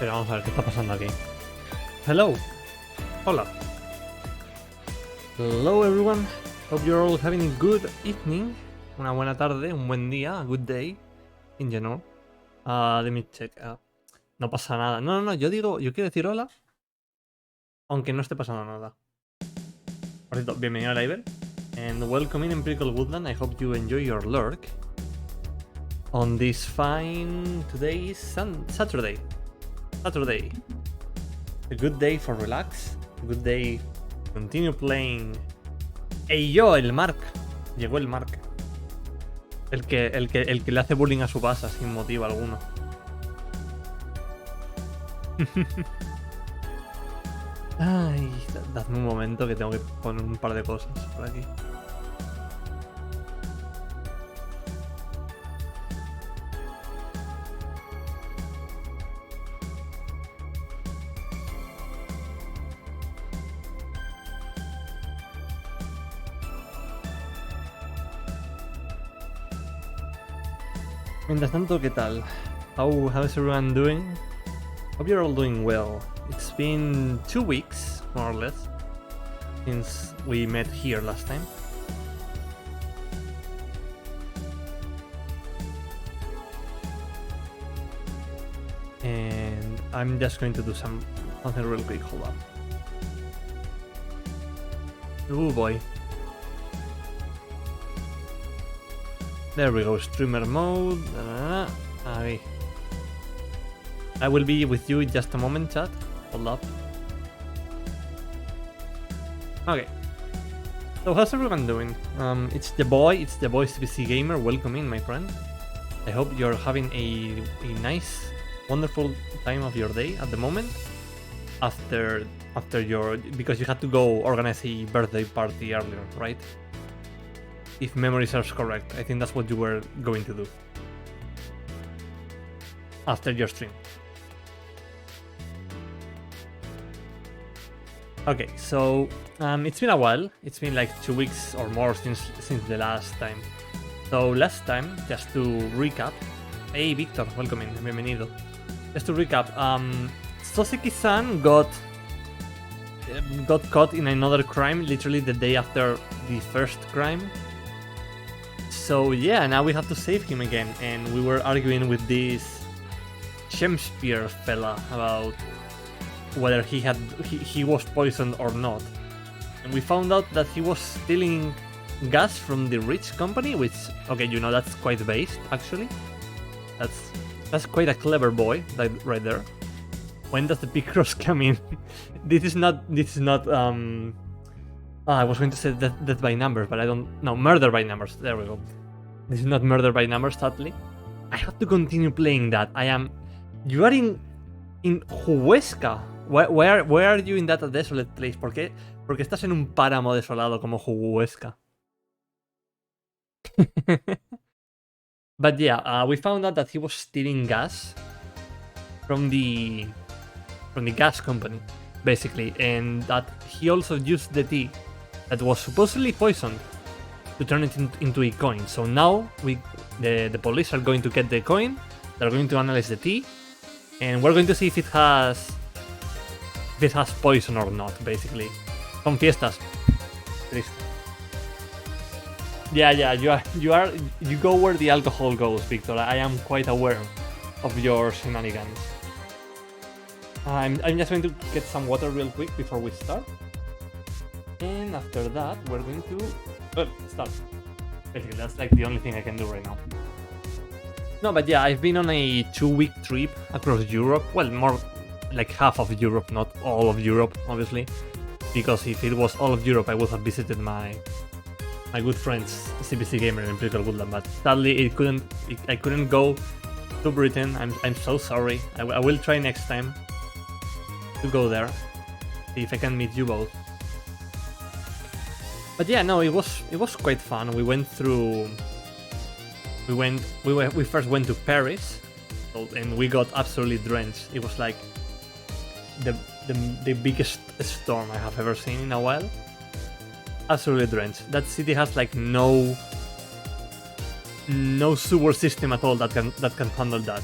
Pero vamos a ver qué está pasando aquí. Hello. Hola. Hello everyone. Hope you're all having a good evening. Una buena tarde, un buen día, a good day in general. Let me check. No pasa nada. No, yo quiero decir hola, aunque no esté pasando nada. Por cierto, bienvenido a Live and welcome in Empirical Woodland. I hope you enjoy your lurk on this fine today is Saturday. A good day for relax. A good day to continue playing. ¡Ey yo! El Mark. Llegó el Mark. El que le hace bullying a su base sin motivo alguno. Ay, dadme un momento que tengo que poner un par de cosas por aquí. Mientras tanto, ¿qué tal? How's everyone doing? Hope you're all doing well. It's been 2 weeks, more or less, since we met here last time. And I'm just going to do something real quick. Hold on. Oh boy. There we go, streamer mode. Ahí. I will be with you in just a moment, chat. Hold up. Okay. So how's everyone doing? It's the boy CBC Gamer. Welcome in, my friend. I hope you're having a nice, wonderful time of your day at the moment. After your, because you had to go organize a birthday party earlier, right? If memory serves correct, I think that's what you were going to do after your stream. Okay, so it's been a while. It's been like 2 weeks or more since the last time. So last time, just to recap. Hey Victor, welcome in, bienvenido. Just to recap, Soseki-san got caught in another crime literally the day after the first crime. So yeah, now we have to save him again, and we were arguing with this Shemspeare fella about whether he was poisoned or not. And we found out that he was stealing gas from the rich company, which, okay, you know, that's quite based actually. That's quite a clever boy right there. When does the Picross come in? This is not I was going to say death by numbers, but I don't know. Murder by numbers. There we go. This is not murder by numbers, sadly. I have to continue playing that. You are in Huesca. Where are you in that desolate place? ¿Por qué estás en un páramo desolado como Huesca? But yeah, we found out that he was stealing gas from the gas company, basically, and that he also used the tea that was supposedly poisoned to turn it into a coin. So now the police are going to get the coin, they're going to analyze the tea, and we're going to see if it has poison or not, basically. Con fiestas. Triste. Yeah, you go where the alcohol goes, Victor. I am quite aware of your shenanigans. I'm just going to get some water real quick before we start. And after that, we're going to start. Basically, that's like the only thing I can do right now. No, but yeah, I've been on a 2-week trip across Europe. Well, more like half of Europe, not all of Europe, obviously. Because if it was all of Europe, I would have visited my good friends, CBC Gamer and Empirical Woodland. But sadly, I couldn't go to Britain. I'm so sorry. I will try next time to go there, see if I can meet you both. But yeah, no, it was quite fun. We first went to Paris, and we got absolutely drenched. It was like the biggest storm I have ever seen in a while. Absolutely drenched. That city has like no sewer system at all that can handle that.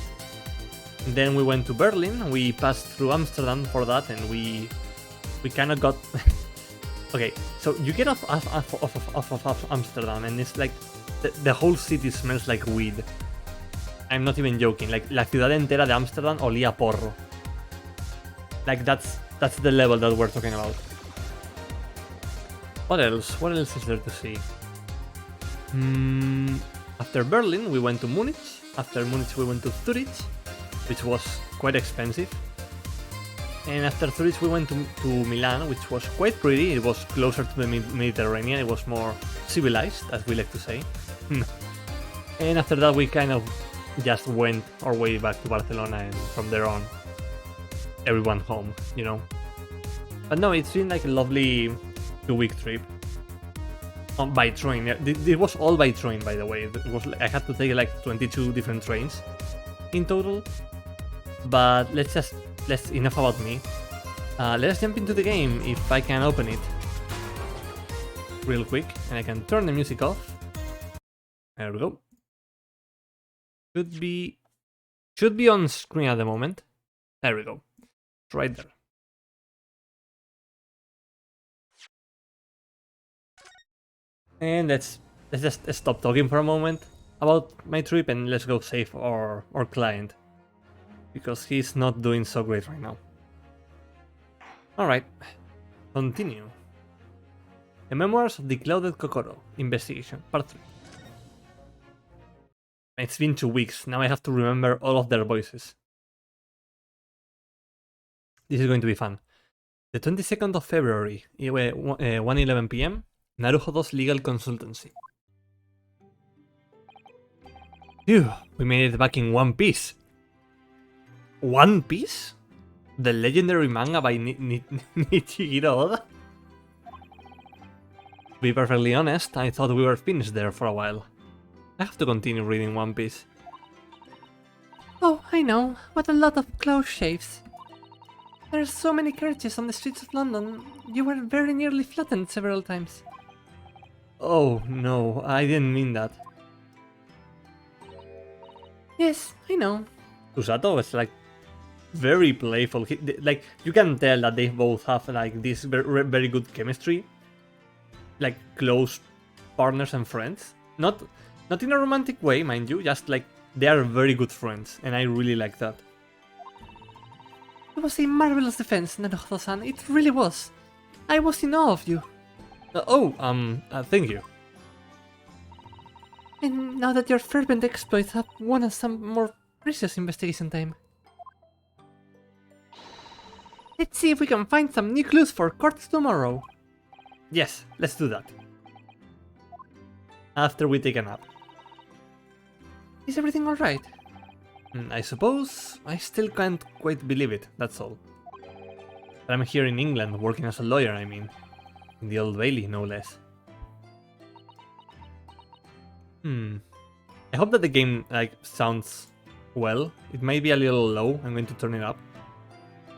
Then we went to Berlin. We passed through Amsterdam for that, and we kind of got. Okay, so you get off Amsterdam, and it's like the whole city smells like weed. I'm not even joking. Like la ciudad entera de Amsterdam olía porro. Like that's the level that we're talking about. What else? What else is there to see? After Berlin, we went to Munich. After Munich, we went to Zurich, which was quite expensive. And after Zurich, we went to Milan, which was quite pretty. It was closer to the Mediterranean. It was more civilized, as we like to say. And after that, we kind of just went our way back to Barcelona, and from there on, everyone home, you know. But no, it's been like a lovely 2-week trip. By train. It was all by train, by the way. It was I had to take like 22 different trains in total. But enough about me. Let's jump into the game if I can open it real quick, and I can turn the music off. There we go. Should be on screen at the moment. There we go. It's right there. And let's just stop talking for a moment about my trip, and let's go save our client, because he's not doing so great right now. Alright, continue. The Memoirs of the Clouded Kokoro, Investigation, Part 3. It's been 2 weeks, now I have to remember all of their voices. This is going to be fun. The 22nd of February, 1:11 PM, Naruhodo's legal consultancy. Phew, we made it back in one piece. One Piece? The legendary manga by Nichihiro Oda? To be perfectly honest, I thought we were finished there for a while. I have to continue reading One Piece. Oh, I know. What a lot of close shaves. There are so many carriages on the streets of London. You were very nearly flattened several times. Oh, no, I didn't mean that. Yes, I know. Usato was like very playful. Like, you can tell that they both have like this very good chemistry. Like close partners and friends. Not in a romantic way, mind you, just like they are very good friends, and I really like that. It was a marvelous defense, Naruhodo-san. It really was. I was in awe of you. Thank you. And now that your fervent exploits have won us some more precious investigation time. Let's see if we can find some new clues for court tomorrow. Yes, let's do that. After we take a nap. Is everything alright? I suppose I still can't quite believe it, that's all. But I'm here in England working as a lawyer, I mean. In the Old Bailey, no less. I hope that the game like sounds well. It might be a little low. I'm going to turn it up.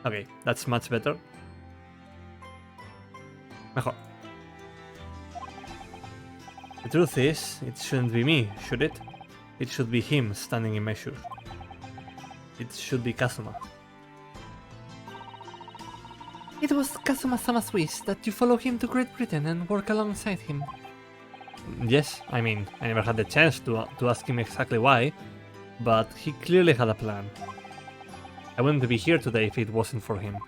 Okay, that's much better. Mejor. The truth is, it shouldn't be me, should it? It should be him standing in my shoes. It should be Kazuma. It was Kazuma-sama's wish that you follow him to Great Britain and work alongside him. Yes, I mean, I never had the chance to ask him exactly why, but he clearly had a plan. I wouldn't be here today if it wasn't for him.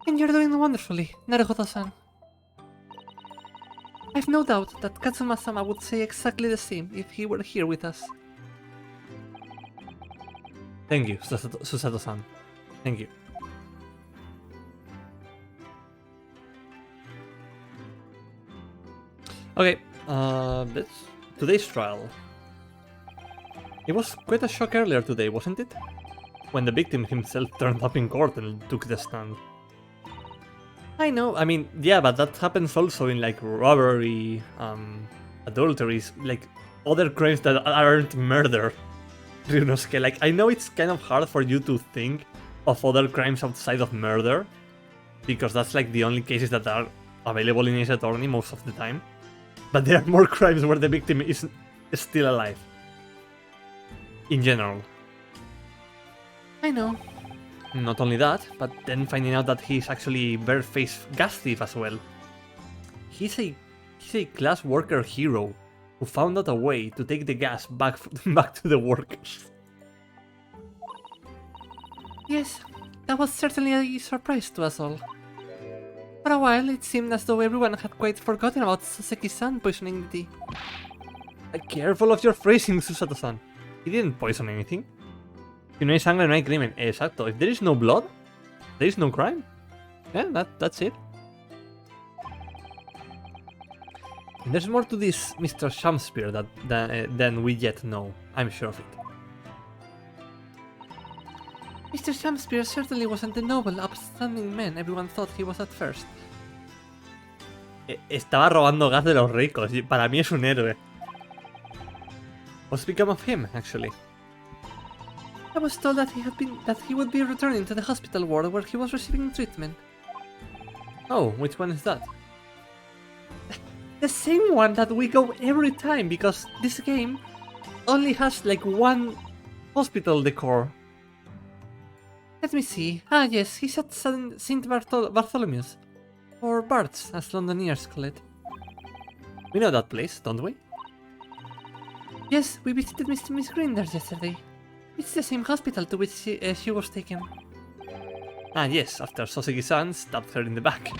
And you're doing wonderfully, Naruhodo-san. I've no doubt that Kazuma-sama would say exactly the same if he were here with us. Thank you, Susato-san. Thank you. Okay, today's trial. It was quite a shock earlier today, wasn't it? When the victim himself turned up in court and took the stand. I know, I mean, yeah, but that happens also in like robbery, adulteries, like other crimes that aren't murder. Ryunosuke, like, I know it's kind of hard for you to think of other crimes outside of murder, because that's like the only cases that are available in Ace Attorney most of the time. But there are more crimes where the victim is still alive. In general. I know. Not only that, but then finding out that he's actually bare-faced gas thief as well. He's a class worker hero who found out a way to take the gas back to the workers. Yes, that was certainly a surprise to us all. For a while, it seemed as though everyone had quite forgotten about Soseki-san poisoning the tea. Careful of your phrasing, Susato-san. He didn't poison anything. Si no hay sangre, no hay crimen. Exacto. If there is no blood, there is no crime. Yeah, that's it. And there's more to this Mr. Shamspear than we yet know. I'm sure of it. Mr. Shamspear certainly wasn't the noble, upstanding man everyone thought he was at first. Estaba robando gas de los ricos. Para mí es un héroe. What's become of him, actually? I was told that he would be returning to the hospital ward where he was receiving treatment. Oh, which one is that? The same one that we go every time, because this game only has like one Hospital decor. Let me see. Ah yes, he's at St. Bartholomew's. Or Bart's, as Londoners call it. We know that place, don't we? Yes, we visited Miss Grinders yesterday. It's the same hospital to which she was taken. Ah yes, after Soseki-san stabbed her in the back.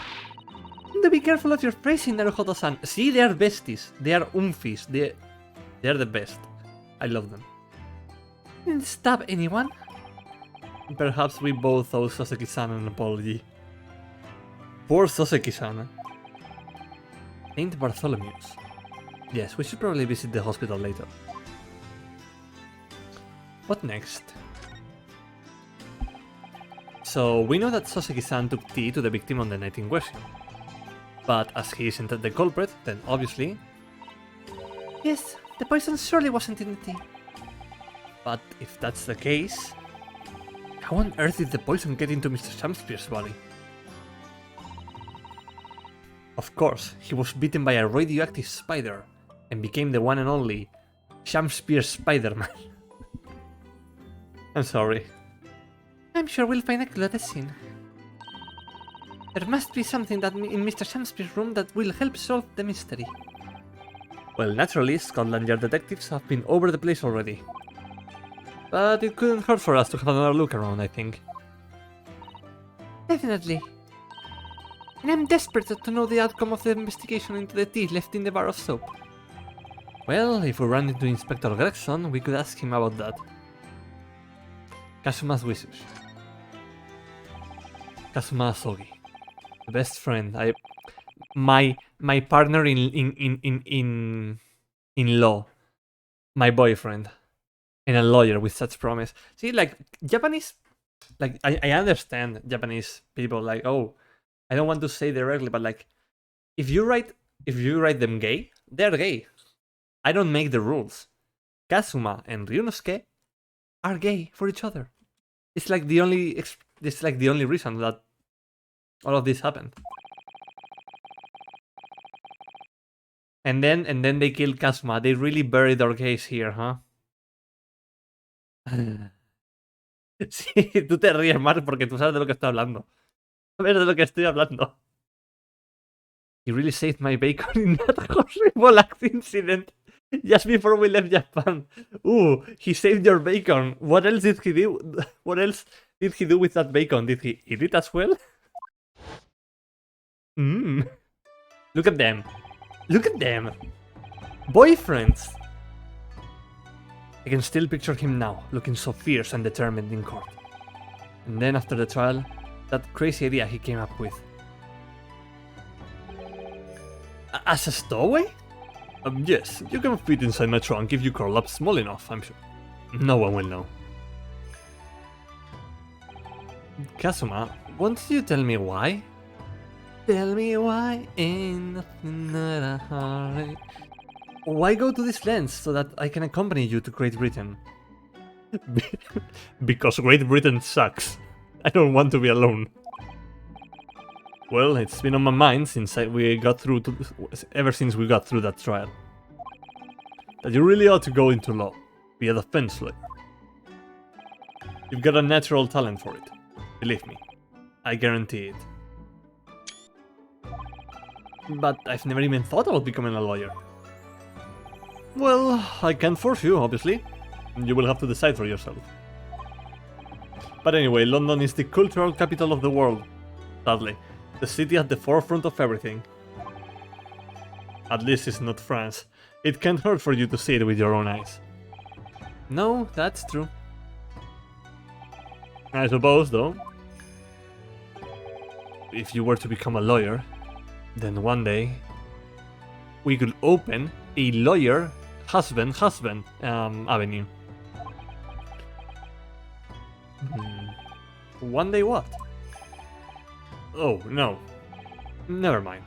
Do be careful of your phrasing, Naruhodo-san. See, they are besties. They are umfis. They are the best. I love them. Didn't stab anyone. Perhaps we both owe Soseki-san an apology. Poor Soseki-san. St. Bartholomew's. Yes, we should probably visit the hospital later. What next? So, we know that Soseki-san took tea to the victim on the night in question. But as he isn't the culprit, then obviously... Yes, the poison surely wasn't in the tea. But if that's the case... How on earth did the poison get into Mr. Shamspear's body? Of course, he was bitten by a radioactive spider, and became the one and only Shamspear Spider-Man. I'm sorry. I'm sure we'll find a clue at the scene. There must be something in Mr. Shamspear's room that will help solve the mystery. Well, naturally, Scotland Yard detectives have been over the place already. But it couldn't hurt for us to have another look around, I think. Definitely. And I'm desperate to know the outcome of the investigation into the tea left in the bar of soap. Well, if we run into Inspector Gregson, we could ask him about that. Kazuma wishes. Kazuma Asogi. The best friend. My partner in law. My boyfriend. And a lawyer with such promise. See, like, Japanese... Like, I understand Japanese people, like, oh, I don't want to say directly, but like, if you write them gay, they're gay. I don't make the rules. Kazuma and Ryunosuke are gay for each other. It's like the only reason that all of this happened. And then they killed Kazuma. They really buried our case here, huh? Sí, tú te ríes más porque tú sabes de lo que estoy hablando. Sabes de lo que estoy hablando. He really saved my bacon in that horrible act incident just before we left Japan. Ooh, he saved your bacon. What else did he do? What else did he do with that bacon? Did he eat it as well? Look at them. Look at them. Boyfriends. I can still picture him now, looking so fierce and determined in court. And then after the trial, that crazy idea he came up with. As a stowaway? Yes, you can fit inside my trunk if you curl up small enough, I'm sure. No one will know. Kazuma, won't you tell me why? Tell me why ain't nothing but a heartache. Why go to this length so that I can accompany you to Great Britain? Because Great Britain sucks. I don't want to be alone. Well, it's been on my mind since ever since we got through that trial. That you really ought to go into law, be a defense lawyer. You've got a natural talent for it. Believe me. I guarantee it. But I've never even thought about becoming a lawyer. Well, I can't force you, obviously. You will have to decide for yourself. But anyway, London is the cultural capital of the world. Sadly, the city at the forefront of everything. At least it's not France. It can't hurt for you to see it with your own eyes. No, that's true. I suppose, though, if you were to become a lawyer, then one day we could open a lawyer husband avenue. One day what? Oh, no. Never mind.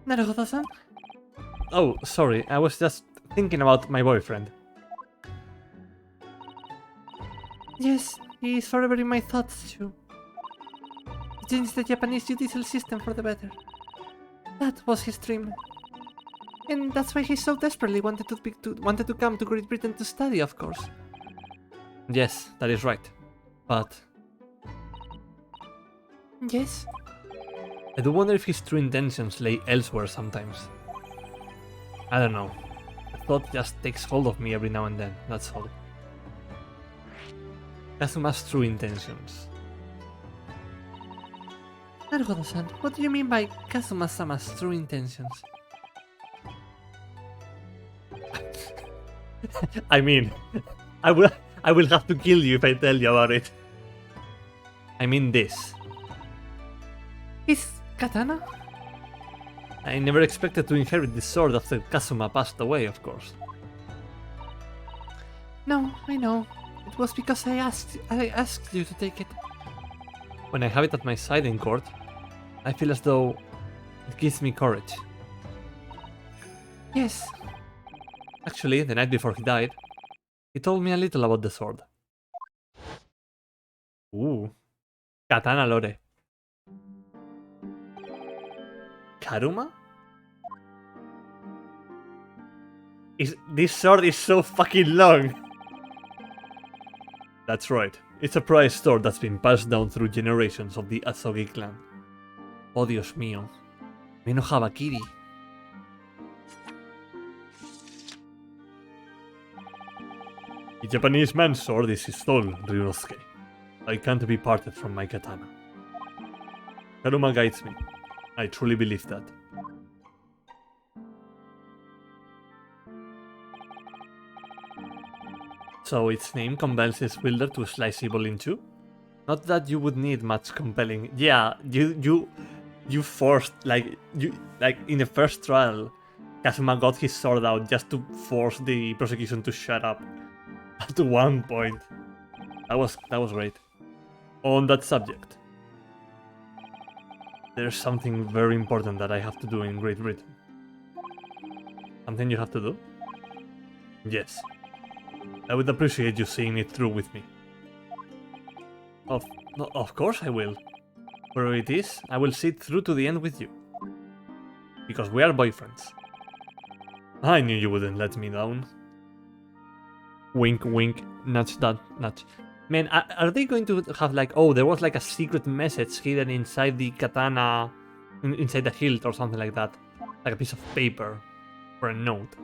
Naruhodo-san? Oh, sorry, I was just thinking about my boyfriend. Yes, he is forever in my thoughts too. He changed the Japanese judicial system for the better. That was his dream. And that's why he so desperately wanted to come to Great Britain to study, of course. Yes, that is right. But Yes? I do wonder if his true intentions lay elsewhere sometimes. I don't know. The thought just takes hold of me every now and then, that's all. Kazuma's true intentions. Naruhodo-san, what do you mean by Kazuma-sama's true intentions? I mean, I will have to kill you if I tell you about it. I mean this. His katana? I never expected to inherit this sword after Kazuma passed away, of course. No, I know. It was because I asked you to take it. When I have it at my side in court, I feel as though it gives me courage. Yes. Actually, the night before he died, he told me a little about the sword. Ooh. Katana lore. Karuma? This sword is so fucking long! That's right. It's a prized sword that's been passed down through generations of the Asogi clan. Oh Dios mío. Me enojaba Kiri. The Japanese man's sword is his soul, Ryunosuke. I can't be parted from my katana. Karuma guides me. I truly believe that. So its name compels its wielder to slice evil in two? Not that you would need much compelling. Yeah, you forced like in the first trial, Kazuma got his sword out just to force the prosecution to shut up. At one point. That was great. On that subject, there's something very important that I have to do in Great Britain. Something you have to do? Yes. I would appreciate you seeing it through with me. Of course I will. Wherever it is, I will see it through to the end with you. Because we are boyfriends. I knew you wouldn't let me down. Wink, wink, nudge, nudge. Man, are they going to have like, oh, there was like a secret message hidden inside the katana, inside the hilt or something like that? Like a piece of paper or a note.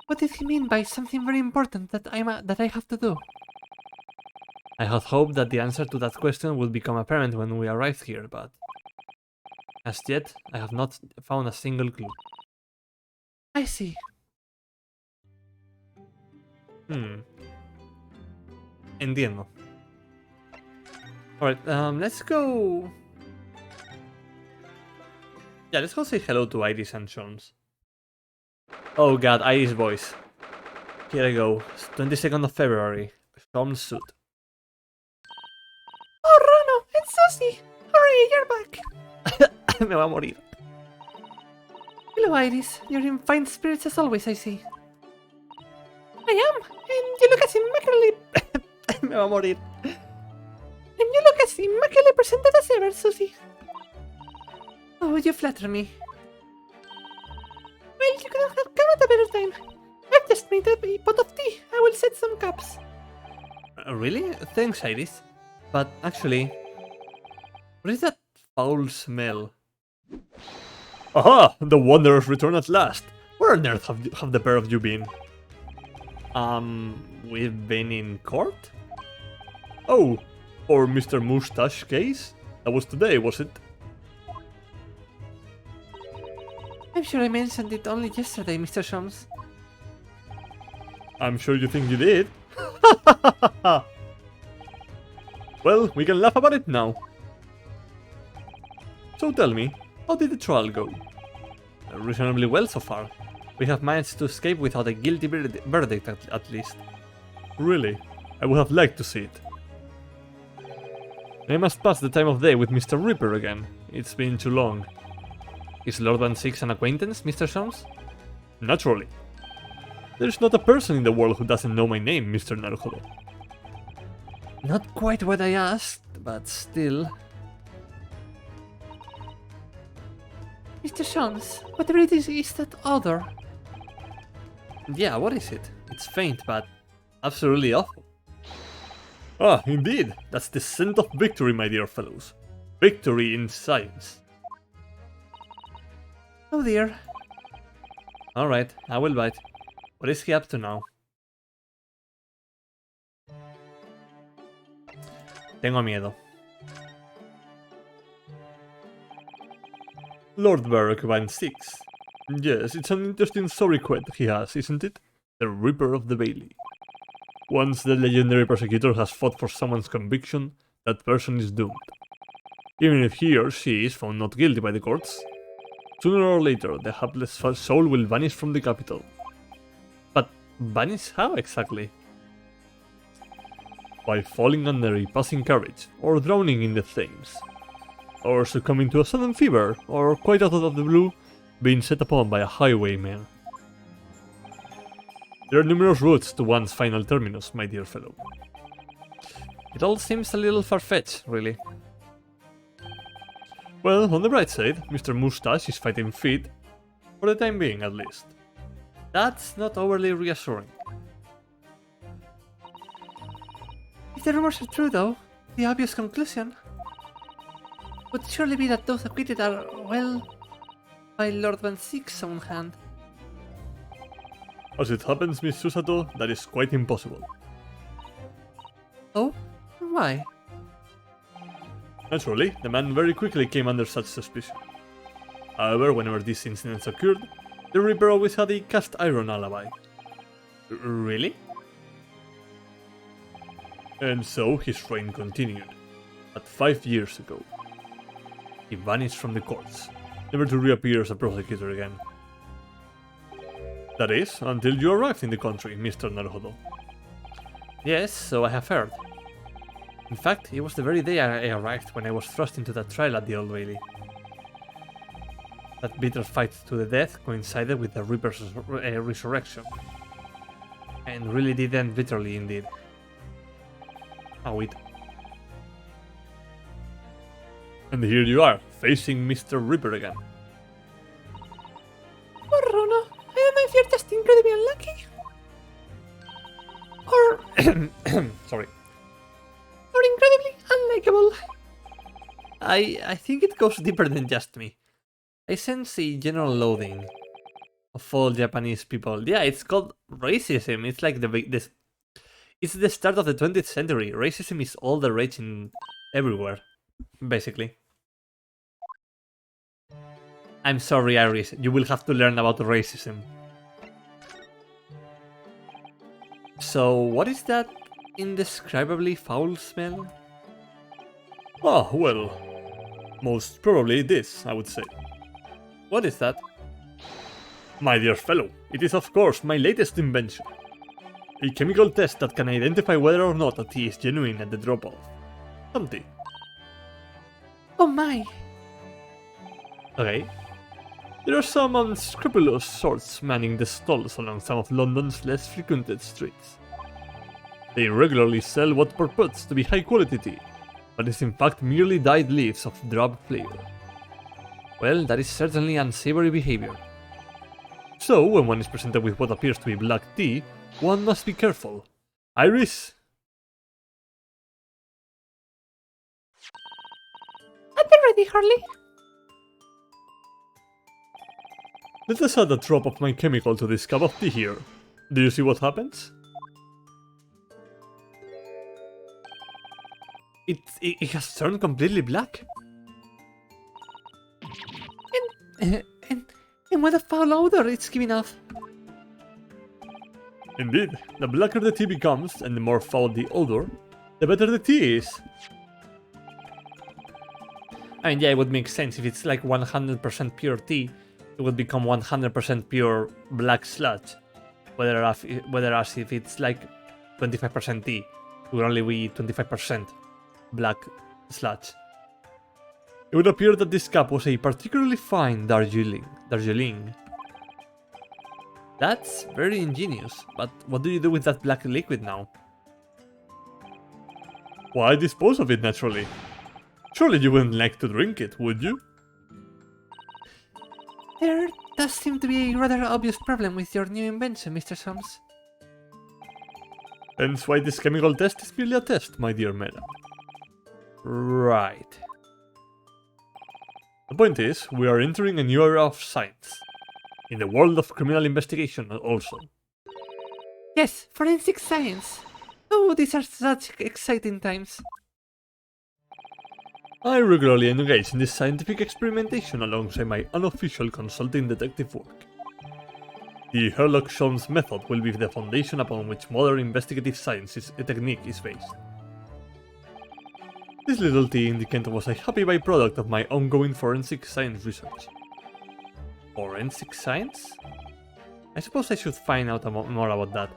What did he mean by something very important that I have to do? I had hoped that the answer to that question would become apparent when we arrived here, but as yet, I have not found a single clue. I see. Entiendo. Alright, let's go... Yeah, let's go say hello to Iris and Jones. Oh god, Iris voice. Here I go. It's 22nd of February. Sean's suit. Oh, Rono, it's Susie! Hooray, you're back! Me va a morir. Hello, Iris. You're in fine spirits as always, I see. I am, and you look as immaculately... Me va a morir. And you look as immaculately presented as ever, Susie. Oh, you flatter me. Well, you could have come at a better time. I've just made a pot of tea. I will set some cups. Really? Thanks, Iris. But actually, what is that foul smell? Aha! The Wanderers return at last! Where on earth have the pair of you been? We've been in court? Oh, for Mr. Moustache case? That was today, was it? I'm sure I mentioned it only yesterday, Mr. Shams. I'm sure you think you did. Well, we can laugh about it now. So tell me, how did the trial go? Reasonably well so far. We have managed to escape without a guilty verdict at least. Really? I would have liked to see it. I must pass the time of day with Mr. Ripper again. It's been too long. Is Lord Van Six an acquaintance, Mr. Shams? Naturally. There's not a person in the world who doesn't know my name, Mr. Naruhodo. Not quite what I asked, but still. Mr. Shams, whatever it is that odor? Yeah, what is it? It's faint, but absolutely awful. Ah, indeed. That's the scent of victory, my dear fellows. Victory in science. Oh dear. Alright, I will bite. What is he up to now? Tengo miedo. Lord Barak Van Six. Yes, it's an interesting sobriquet he has, isn't it? The Reaper of the Bailey. Once the legendary persecutor has fought for someone's conviction, that person is doomed. Even if he or she is found not guilty by the courts. Sooner or later, the hapless soul will vanish from the capital. But vanish how exactly? By falling under a passing carriage, or drowning in the flames. Or succumbing to a sudden fever, or quite out of the blue, being set upon by a highwayman. There are numerous routes to one's final terminus, my dear fellow. It all seems a little far-fetched, really. Well, on the bright side, Mr. Moustache is fighting fit, for the time being at least. That's not overly reassuring. If the rumors are true, though, the obvious conclusion would surely be that those acquitted are, well, by Lord Van Six's own hand. As it happens, Miss Susato, that is quite impossible. Oh? Why? Naturally, the man very quickly came under such suspicion. However, whenever these incidents occurred, the Reaper always had a cast iron alibi. Really? And so his reign continued. But 5 years ago, he vanished from the courts, never to reappear as a prosecutor again. That is, until you arrived in the country, Mr. Naruhodo. Yes, so I have heard. In fact, it was the very day I arrived when I was thrust into that trial at the Old Bailey. That bitter fight to the death coincided with the Reaper's resurrection. And really did end bitterly indeed. Oh wait. And here you are, facing Mr. Reaper again. Oh, Rono, I don't know if you're just incredibly unlucky, or Sorry. or incredibly unlikable. I think it goes deeper than just me. I sense a general loathing of all Japanese people. Yeah, it's called racism. It's like this. It's the start of the 20th century. Racism is all the rage in everywhere, basically. I'm sorry, Iris. You will have to learn about racism. So, what is that indescribably foul smell? Ah, well, most probably this, I would say. What is that? My dear fellow, it is of course my latest invention. A chemical test that can identify whether or not a tea is genuine at the drop of some tea. Oh my. Okay. There are some unscrupulous sorts manning the stalls along some of London's less frequented streets. They regularly sell what purports to be high quality tea, but is in fact merely dyed leaves of drab flavor. Well, that is certainly unsavory behavior. So, when one is presented with what appears to be black tea, one must be careful. Iris? Are they ready, Harley? Let us add a drop of my chemical to this cup of tea here. Do you see what happens? It has turned completely black. And what a foul odor it's giving off. Indeed, the blacker the tea becomes and the more foul the odor, the better the tea is. I mean, yeah, it would make sense if it's like 100% pure tea, it would become 100% pure black sludge. Whereas if it's like 25% tea, it would only be 25% black sludge. It would appear that this cup was a particularly fine Darjeeling. That's very ingenious, but what do you do with that black liquid now? Why dispose of it naturally? Surely you wouldn't like to drink it, would you? There does seem to be a rather obvious problem with your new invention, Mr. Solms. Hence why this chemical test is merely a test, my dear madam. Right. The point is, we are entering a new era of science. In the world of criminal investigation also. Yes, forensic science. Oh, these are such exciting times. I regularly engage in this scientific experimentation alongside my unofficial consulting detective work. The Sherlock Holmes method will be the foundation upon which modern investigative science technique is based. This little tea indicant was a happy byproduct of my ongoing forensic science research. Forensic science? I suppose I should find out more about that.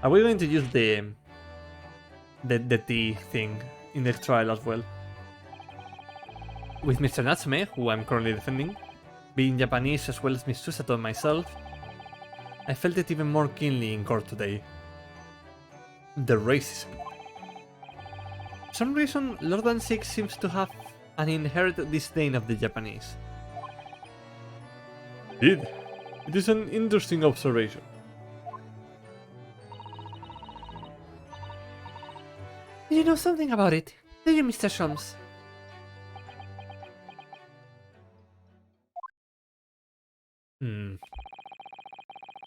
Are we going to use the tea thing in the trial as well? With Mr. Natsume, who I'm currently defending, being Japanese as well as Miss Susato and myself, I felt it even more keenly in court today. The racism. For some reason, Lord Van Six seems to have an inherent disdain of the Japanese. Indeed, it is an interesting observation. Do you know something about it? Do you, Mr. Solms?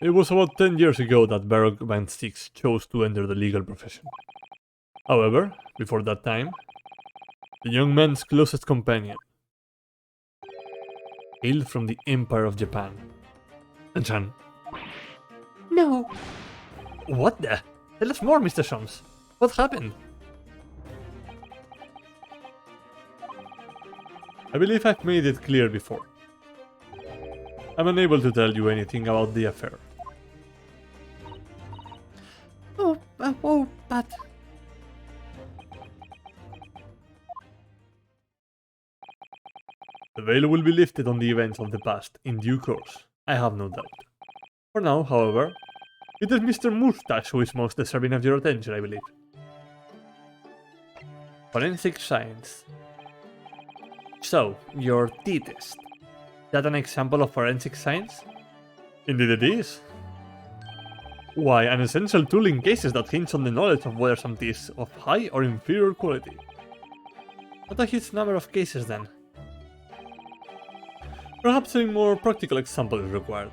It was about 10 years ago that Baroque Van Six chose to enter the legal profession. However, before that time, the young man's closest companion hailed from the Empire of Japan. And No. what the? Tell us more, Mr. Shams. What happened? I believe I've made it clear before. I'm unable to tell you anything about the affair. But... The veil will be lifted on the events of the past in due course, I have no doubt. For now, however, it is Mr. Moustache who is most deserving of your attention, I believe. Forensic science. So, your t-test. That an example of forensic science? Indeed it is. Why, an essential tool in cases that hints on the knowledge of whether something is of high or inferior quality. Not a huge number of cases then. Perhaps a more practical example is required.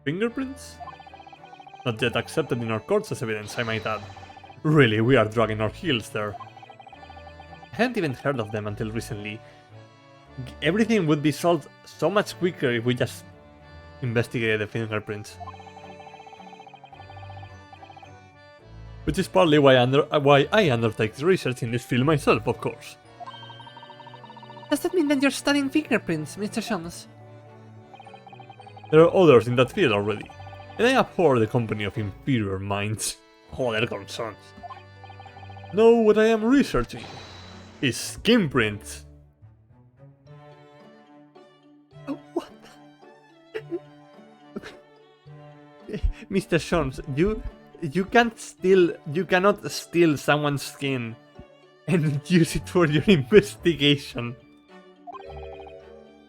Fingerprints? Not yet accepted in our courts as evidence, I might add. Really, we are dragging our heels there. I hadn't even heard of them until recently. Everything would be solved so much quicker if we just investigated the fingerprints. Which is partly why I undertake research in this field myself, of course. Does that mean that you're studying fingerprints, Mr. Shams? There are others in that field already, and I abhor the company of inferior minds. Joder con sons. No, what I am researching is skin prints. What? Mr. Shams, you cannot steal someone's skin and use it for your investigation.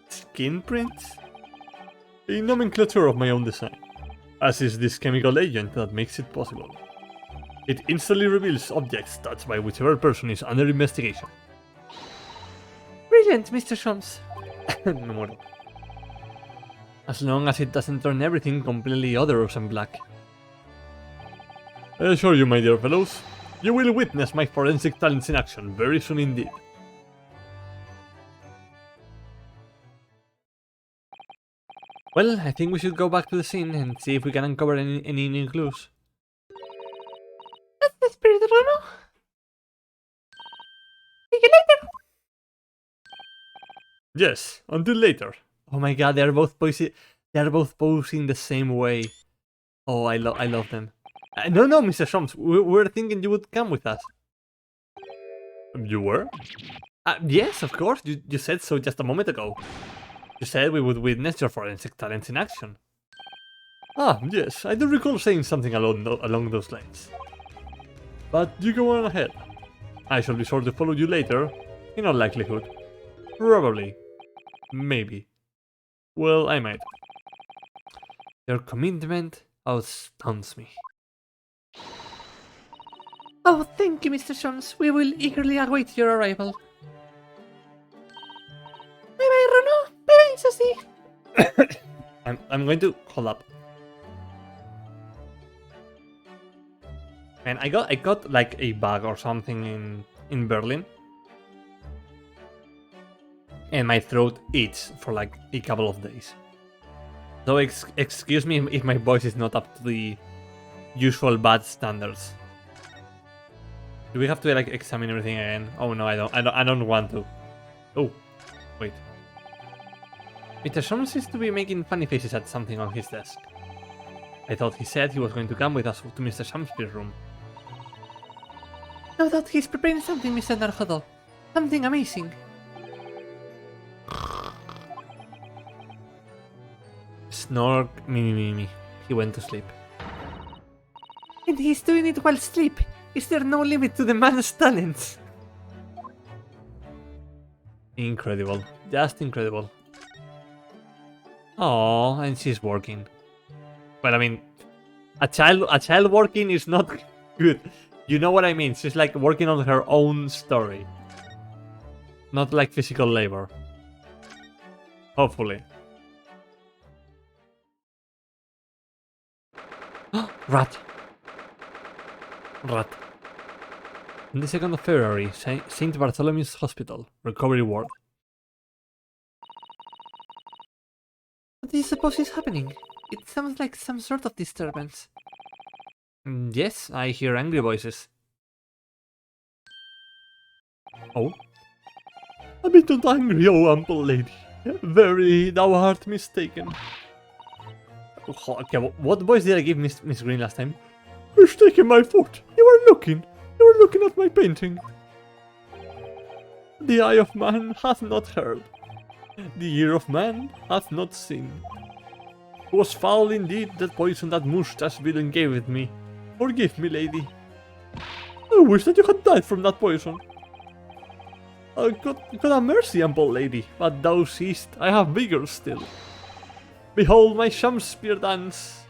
Skin prints? A nomenclature of my own design, as is this chemical agent that makes it possible. It instantly reveals objects touched by whichever person is under investigation. Brilliant, Mr. Shums. Me muero. As long as it doesn't turn everything completely odorous and black. I assure you, my dear fellows, you will witness my forensic talents in action very soon indeed. Well, I think we should go back to the scene and see if we can uncover any new clues. That's the spirit, Bruno. See you later. Yes, until later. Oh my god, they are both posing the same way. Oh, I love them. No, Mr. Shums, we were thinking you would come with us. You were? Yes, of course, you said so just a moment ago. You said we would witness your forensic talents in action. Ah, yes, I do recall saying something along those lines. But you go on ahead. I shall be sure to follow you later, in all likelihood. Probably. Maybe. Well, I might. Your commitment astounds me. Oh, thank you, Mr. Shums. We will eagerly await your arrival. Bye-bye, Bruno. Bye-bye, Susie. I'm going to hold up. Man, I got like a bug or something in Berlin, and my throat itches for like a couple of days. So excuse me if my voice is not up to the usual bad standards. Do we have to like examine everything again? Oh no, I don't want to. Oh, wait. Mr. Shums seems to be making funny faces at something on his desk. I thought he said he was going to come with us to Mr. Shamspeare's room. No doubt he's preparing something, Mr. Narhuddle. Something amazing. Snork, me. He went to sleep. And he's doing it while asleep. Is there no limit to the man's talents? Incredible. Just incredible. Oh, and she's working. Well, I mean, a child working is not good. You know what I mean? She's like working on her own story. Not like physical labor. Hopefully. Rat. Rat. On the 2nd of February, St. Bartholomew's Hospital, recovery ward. What do you suppose is happening? It sounds like some sort of disturbance. Yes, I hear angry voices. Oh? A bit of angry, oh ample lady. Very, thou art mistaken. Okay, what voice did I give Miss Green last time? Mistaken my foot. You were looking at my painting. The eye of man hath not heard. The ear of man hath not seen. It was foul indeed that poison that moustache villain gave it me. Forgive me, lady. I wish that you had died from that poison. God have mercy, ample lady, but thou seest I have vigor still. Behold my Shamspeare dance.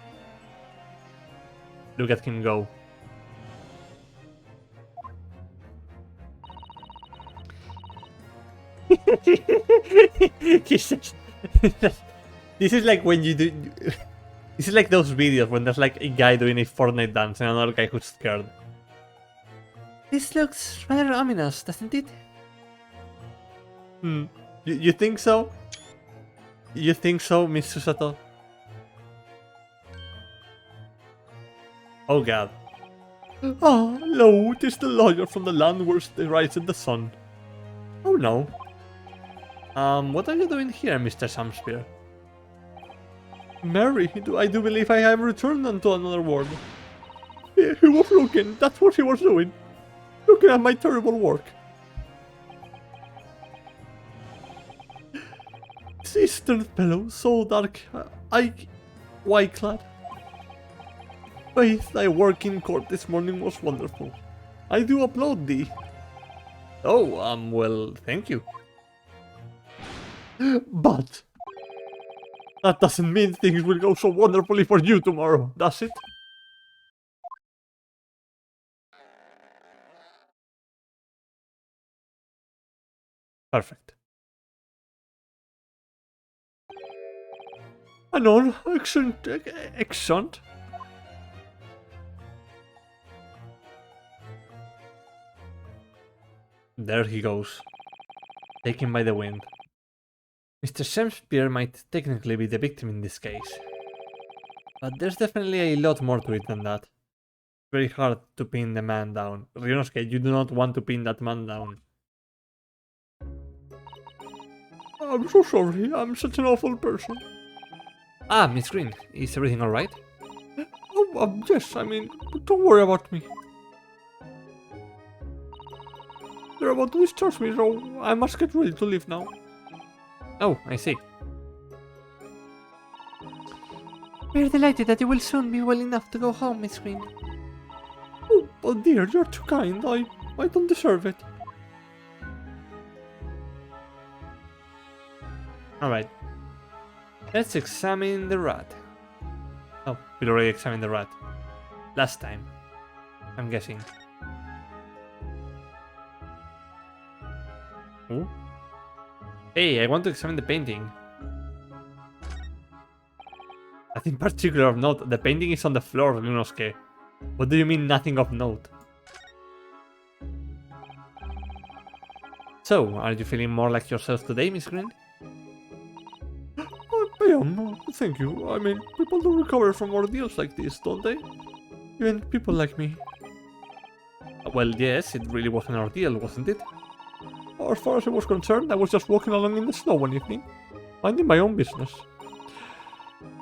Look at him go. He says, this is like when you do. This is like those videos when there's like a guy doing a Fortnite dance and another guy who's scared. This looks rather ominous, doesn't it? You think so? You think so, Miss Susato? Oh god. Ah, lo, 'tis the lawyer from the land where rises the sun. Oh no. What are you doing here, Mr. Shamspeare? Mary, I do believe I have returned unto another world. He was looking, that's what he was doing. Looking at my terrible work. This eastern fellow, so dark, white-clad. Faith, thy work in court this morning was wonderful. I do applaud thee. Oh, well, thank you. But That doesn't mean things will go so wonderfully for you tomorrow, does it? Perfect. And all, excellent, excellent. There he goes, taken by the wind. Mr. Shakespeare might technically be the victim in this case, but there's definitely a lot more to it than that. It's very hard to pin the man down. Ryunosuke, you do not want to pin that man down. I'm so sorry, I'm such an awful person. Ah, Miss Green, is everything alright? Oh, yes, I mean, don't worry about me. They're about to discharge me, so I must get ready to leave now. Oh, I see. We're delighted that you will soon be well enough to go home, Miss Green. Oh dear, you're too kind. I don't deserve it. Alright. Let's examine the rat. Oh, we already examined the rat. Last time. I'm guessing. Ooh. Hey, I want to examine the painting. Nothing particular of note. The painting is on the floor, Ryunosuke. What do you mean nothing of note? So, are you feeling more like yourself today, Miss Green? I am, thank you. I mean, people do recover from ordeals like this, don't they? Even people like me. Well, yes, it really was an ordeal, wasn't it? As far as I was concerned, I was just walking along in the snow one evening, minding my own business.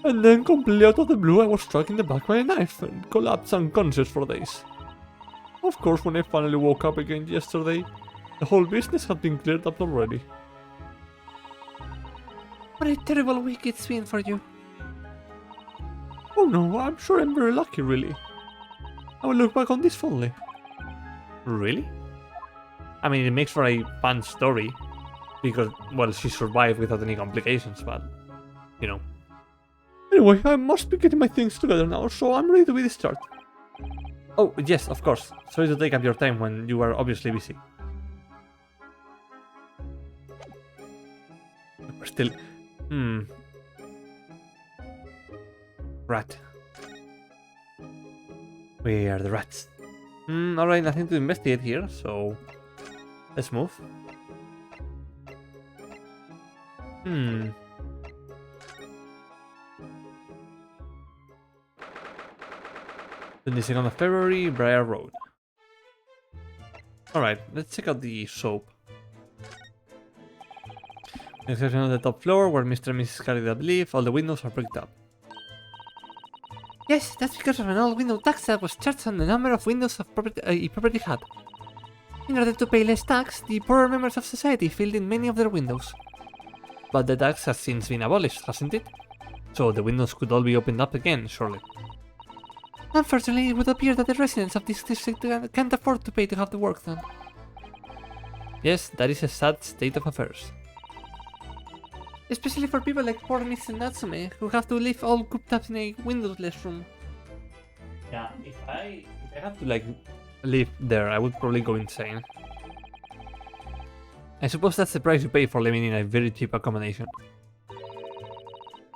And then, completely out of the blue, I was struck in the back by a knife and collapsed unconscious for days. Of course, when I finally woke up again yesterday, the whole business had been cleared up already. What a terrible week it's been for you. Oh no, I'm sure I'm very lucky, really. I will look back on this fondly. Really? I mean, it makes for a fun story, because, well, she survived without any complications, but, you know. Anyway, I must be getting my things together now, so I'm ready to be discharged. Oh, yes, of course. Sorry to take up your time when you are obviously busy. We're still... Rat. Where are the rats? Alright, nothing to investigate here, so... Let's move. 22nd of February, Briar Road. Alright, let's check out the soap. Exception on the top floor, where Mr. and Mrs. carried up leaf, all the windows are bricked up. Yes, that's because of an old window tax that was charged on the number of windows of a property had. In order to pay less tax, the poorer members of society filled in many of their windows. But the tax has since been abolished, hasn't it? So the windows could all be opened up again, surely. Unfortunately, it would appear that the residents of this district can't afford to pay to have the work done. Yes, that is a sad state of affairs. Especially for people like poor Mr. Natsume, who have to live all cooped up in a windowless room. Yeah, if I had to, like, live there, I would probably go insane. I suppose that's the price you pay for living in a very cheap accommodation.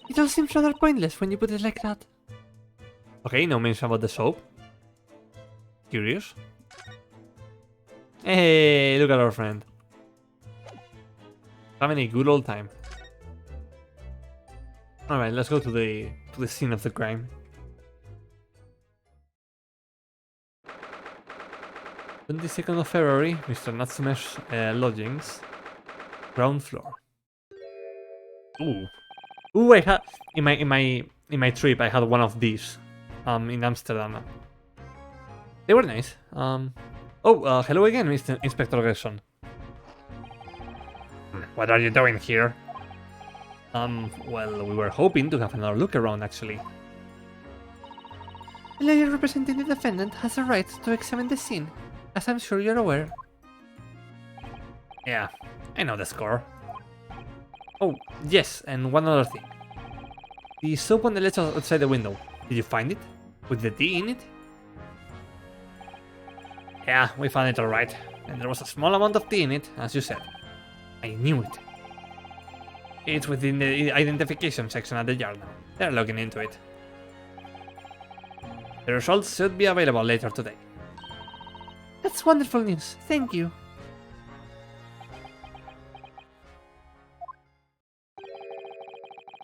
It all seems rather pointless when you put it like that. Okay, no mention about the soap. Curious. Hey, look at our friend. Having a good old time. Alright, let's go to the scene of the crime. 22nd of February, Mr. Natsume's lodgings. Ground floor. Ooh, I had in my trip I had one of these. In Amsterdam. They were nice. Hello again, Mr. Inspector Gerson. What are you doing here? Well, we were hoping to have another look around, actually. The lawyer representing the defendant has a right to examine the scene, as I'm sure you're aware. Yeah, I know the score. Oh, yes, and one other thing. The soap on the ledge outside the window. Did you find it? With the tea in it? Yeah, we found it alright. And there was a small amount of tea in it, as you said. I knew it. It's within the identification section at the yard now. They're looking into it. The results should be available later today. That's wonderful news. Thank you.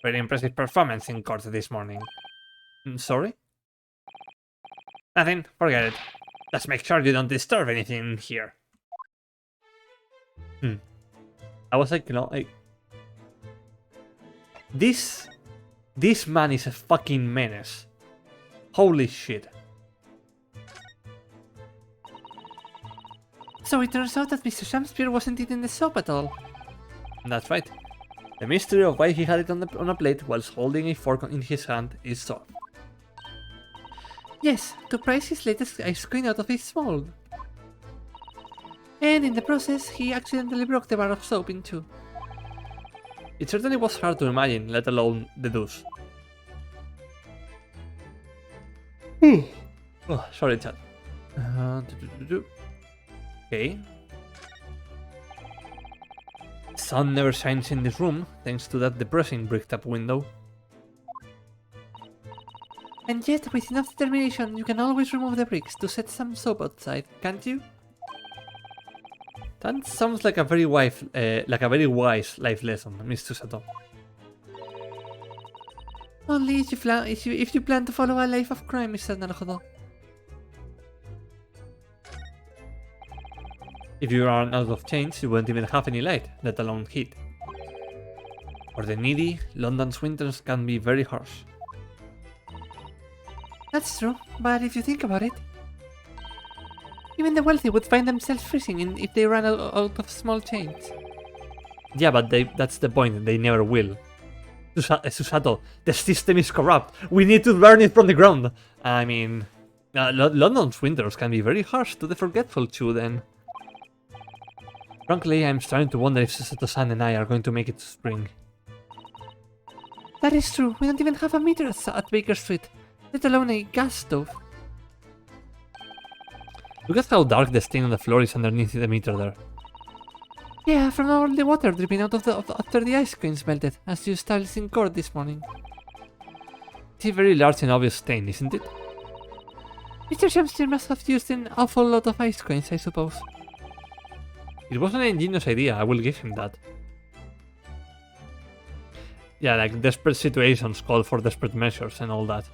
Very impressive performance in court this morning. Sorry? Nothing, forget it. Just make sure you don't disturb anything here. I was like, This man is a fucking menace. Holy shit. So it turns out that Mr. Shamspeare wasn't eating the soap at all. That's right. The mystery of why he had it on a plate whilst holding a fork in his hand is solved. Yes, to prize his latest ice cream out of its mold. And in the process, he accidentally broke the bar of soap in two. It certainly was hard to imagine, let alone deduce. Oh, sorry, chat. Okay. Sun never shines in this room, thanks to that depressing bricked-up window. And yet, with enough determination, you can always remove the bricks to set some soap outside, can't you? That sounds like a very wise life lesson, Mr. Sato. Only if you plan to follow a life of crime, Mr. Naruhodo. If you run out of change, you won't even have any light, let alone heat. For the needy, London's winters can be very harsh. That's true, but if you think about it, even the wealthy would find themselves freezing if they ran out of small change. Yeah, but that's the point, they never will. Susato, the system is corrupt. We need to burn it from the ground. I mean, London's winters can be very harsh to the forgetful too, then. Frankly, I'm starting to wonder if Susato-san and I are going to make it to spring. That is true, we don't even have a meter at Baker Street, let alone a gas stove. Look at how dark the stain on the floor is underneath the meter there. Yeah, from all the water dripping out after the ice creams melted, as you started in court this morning. It's a very large and obvious stain, isn't it? Mr. Shamspeare must have used an awful lot of ice creams, I suppose. It was an ingenious idea, I will give him that. Yeah, like desperate situations call for desperate measures and all that.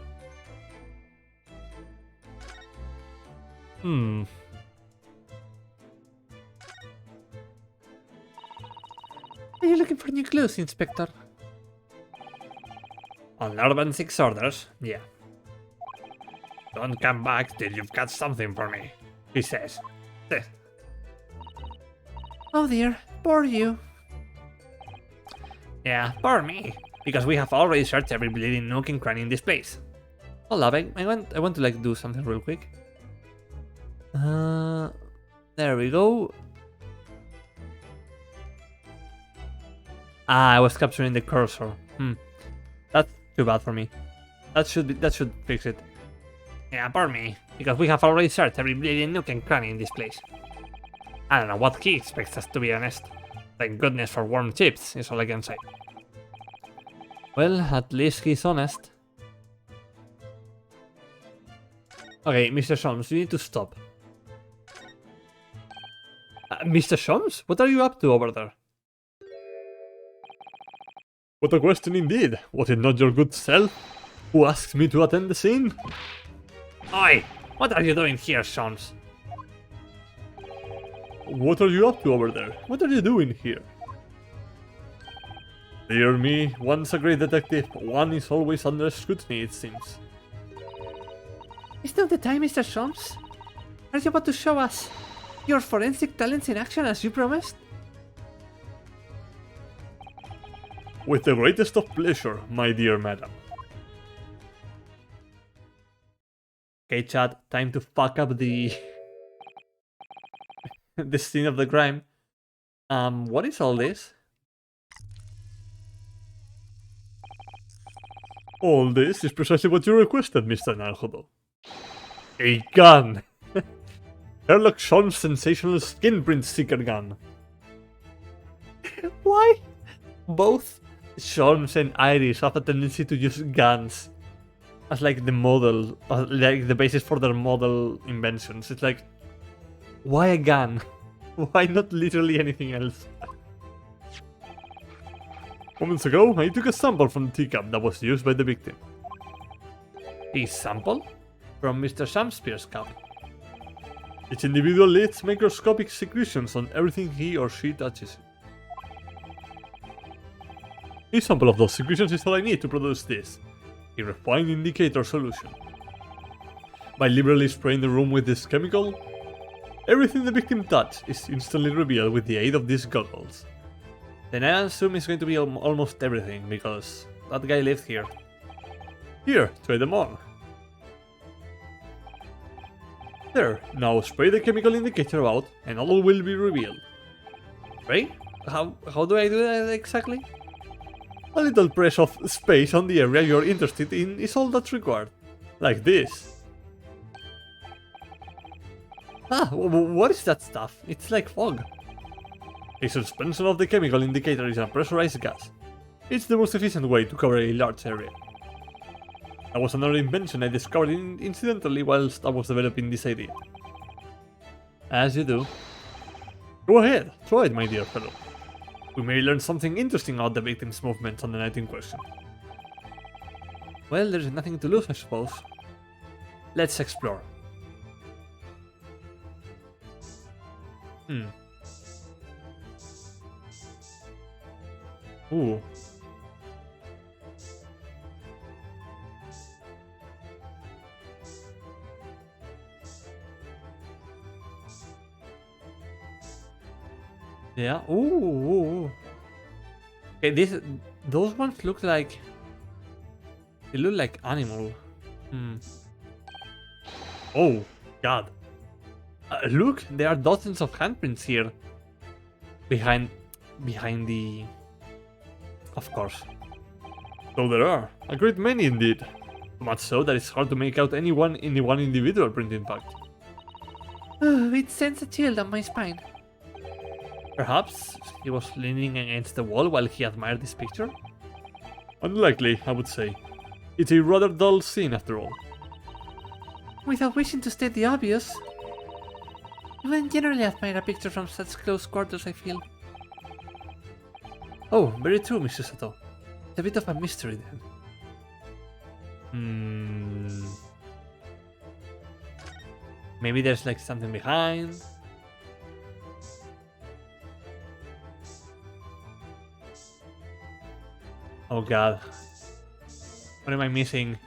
Are you looking for new clues, Inspector? On Urban 6 orders, yeah. Don't come back till you've got something for me, he says. Oh dear, poor you. Yeah, poor me, because we have already searched every bleeding nook and cranny in this place. Hold up, I want to do something real quick. There we go. I was capturing the cursor. That's too bad for me. That should fix it. Yeah, poor me, because we have already searched every bleeding nook and cranny in this place. I don't know what he expects us, to be honest. Thank goodness for warm chips, is all I can say. Well, at least he's honest. Okay, Mr. Sholmes, you need to stop. Mr. Sholmes? What are you up to over there? What a question indeed. Was it not your good self who asked me to attend the scene? Oi! What are you doing here, Sholmes? What are you up to over there? What are you doing here? Dear me, one's a great detective, but one is always under scrutiny, it seems. Is now the time, Mr. Sholmes? Are you about to show us your forensic talents in action as you promised? With the greatest of pleasure, my dear madam. Okay, chat, time to fuck up the the scene of the crime. What is all this? All this is precisely what you requested, Mr. Naruhodo. A gun! Sherlock Holmes' sensational skin print sticker gun. Why? Both Holmes and Iris have a tendency to use guns as like the model, like the basis for their model inventions. It's like, why a gun? Why not literally anything else? Moments ago, I took a sample from the teacup that was used by the victim. A sample? From Mr. Shakespeare's cup. Each individual leaves microscopic secretions on everything he or she touches. A sample of those secretions is all I need to produce this, a refined indicator solution. By liberally spraying the room with this chemical, everything the victim touches is instantly revealed with the aid of these goggles. Then I assume it's going to be almost everything, because that guy lived here. Here, try them on. There, now spray the chemical indicator out, and all will be revealed. Spray? How do I do that exactly? A little press of space on the area you're interested in is all that's required. Like this. Ah, what is that stuff? It's like fog. A suspension of the chemical indicator is a pressurized gas. It's the most efficient way to cover a large area. That was another invention I discovered incidentally whilst I was developing this idea. As you do. Go ahead, try it, my dear fellow. We may learn something interesting about the victim's movements on the night in question. Well, there's nothing to lose, I suppose. Let's explore. Ooh. Yeah. Ooh. Okay, those ones look like they look like animal. Oh God! Look, there are dozens of handprints here. Behind the. Of course. So there are a great many indeed. So much so that it's hard to make out any one individual print. In fact. It sends a chill down my spine. Perhaps he was leaning against the wall while he admired this picture? Unlikely, I would say. It's a rather dull scene after all. Without wishing to state the obvious, you wouldn't generally admire a picture from such close quarters, I feel. Oh, very true, Mr. Sato. It's a bit of a mystery then. Maybe there's like something behind. Oh God. What am I missing?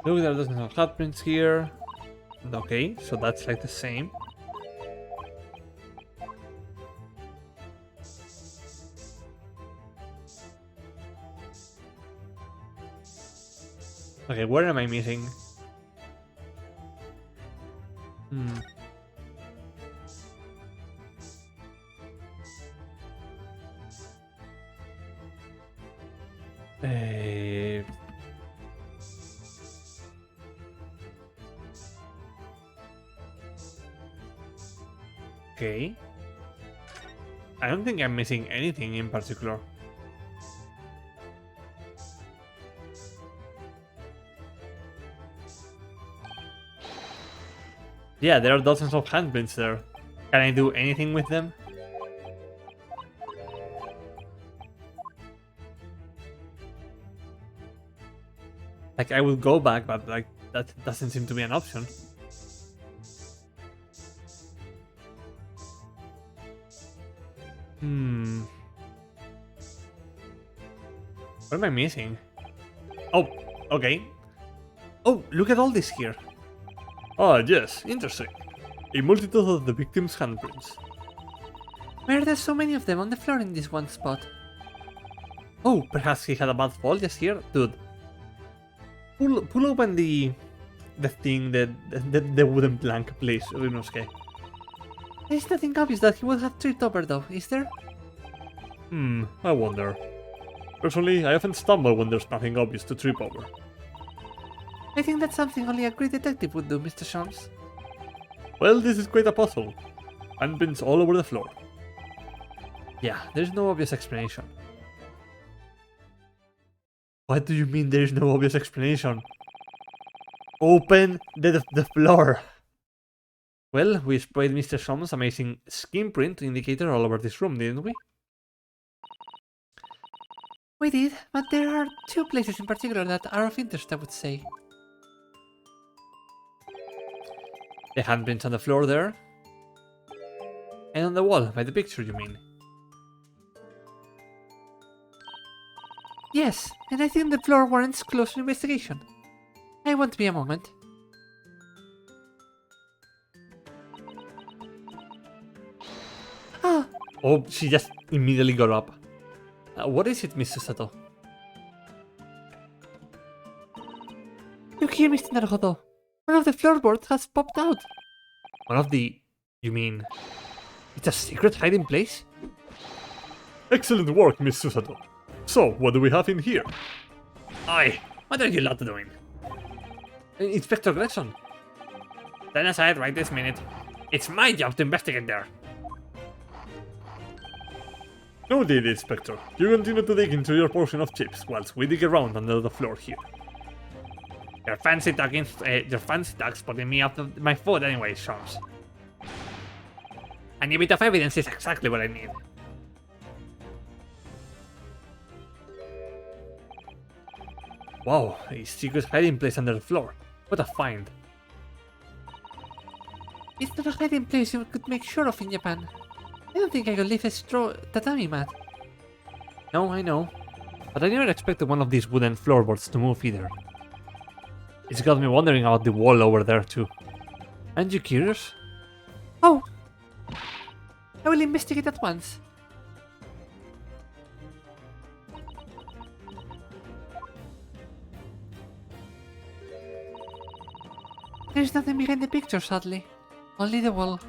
Look, there doesn't have handprints here. Okay, so that's like the same. Okay, where am I missing? Okay. I don't think I'm missing anything in particular. Yeah, there are dozens of handprints there. Can I do anything with them? Like, I will go back, but like that doesn't seem to be an option. What am I missing? Oh, okay. Oh, look at all this here. Ah, yes, interesting. A multitude of the victim's handprints. Why are there so many of them on the floor in this one spot? Oh, perhaps he had a bad fall just here? Dude. Pull open the the thing, the wooden plank, please, Ryunosuke. There's nothing obvious that he would have tripped over though, is there? I wonder. Personally, I often stumble when there's nothing obvious to trip over. I think that's something only a great detective would do, Mr. Sholmes. Well, this is quite a puzzle. Handprints all over the floor. Yeah, there's no obvious explanation. What do you mean there is no obvious explanation? Open the floor! Well, we sprayed Mr. Sholmes' amazing skin print indicator all over this room, didn't we? We did, but there are two places in particular that are of interest, I would say. The handprints on the floor there. And on the wall, by the picture, you mean? Yes, and I think the floor warrants closer investigation. I won't be a moment. Ah! Oh, she just immediately got up. What is it, Mrs. Sato? Look here, Mr. Naruhodo. One of the floorboards has popped out. One of the... You mean... It's a secret hiding place? Excellent work, Miss Susato. So, what do we have in here? Aye, what are you lot doing? Inspector Gregson. Stand aside right this minute. It's my job to investigate there. No deal, Inspector. You continue to dig into your portion of chips whilst we dig around under the floor here. Your fancy ducks putting me off my food anyway, Sholmes. And a bit of evidence is exactly what I need. Wow, a secret hiding place under the floor. What a find. It's not a hiding place you could make sure of in Japan. I don't think I could leave a straw tatami mat. No, I know. But I never expected one of these wooden floorboards to move either. It's got me wondering about the wall over there too. Aren't you curious? Oh! I will investigate at once. There's nothing behind the picture, sadly. Only the wall.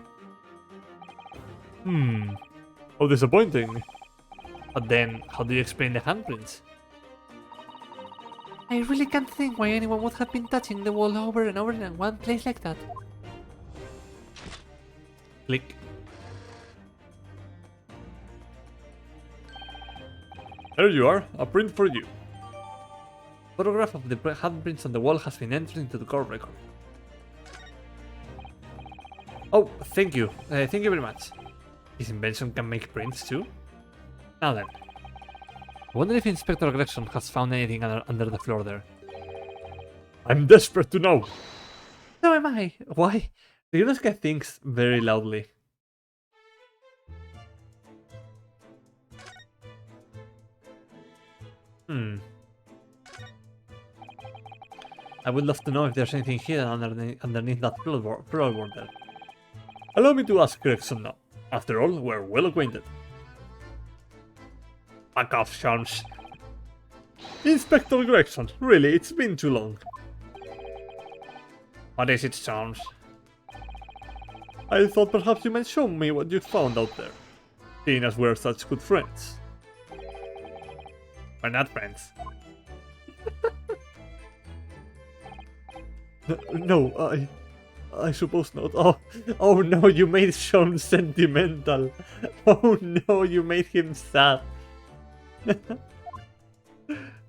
How disappointing. But then, how do you explain the handprints? I really can't think why anyone would have been touching the wall over and over in one place like that. Click. There you are, a print for you. Photograph of the handprints on the wall has been entered into the court record. Oh, thank you. Thank you very much. His invention can make prints too? Now then. I wonder if Inspector Gregson has found anything under the floor there. I'm desperate to know. So am I. Why? Ryunosuke thinks very loudly. I would love to know if there's anything hidden underneath that floorboard there. Allow me to ask Gregson now. After all, we're well acquainted. Fuck off, Sholmes. Inspector Gregson, really, it's been too long. What is it, Sholmes? I thought perhaps you might show me what you found out there, seeing as we're such good friends. We're not friends. No, I suppose not. Oh no, you made Sean sentimental. Oh no, you made him sad.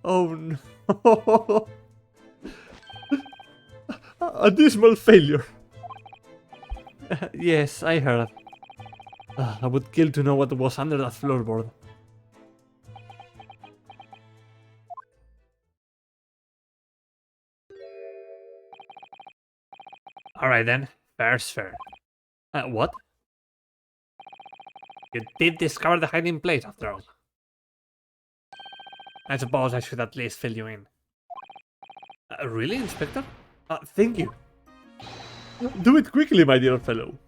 Oh no. A dismal failure. Yes, I heard. I would kill to know what was under that floorboard. Alright then, fair's fair. What? You did discover the hiding place after all. I suppose I should at least fill you in. Really, Inspector? Thank you. Do it quickly, my dear fellow.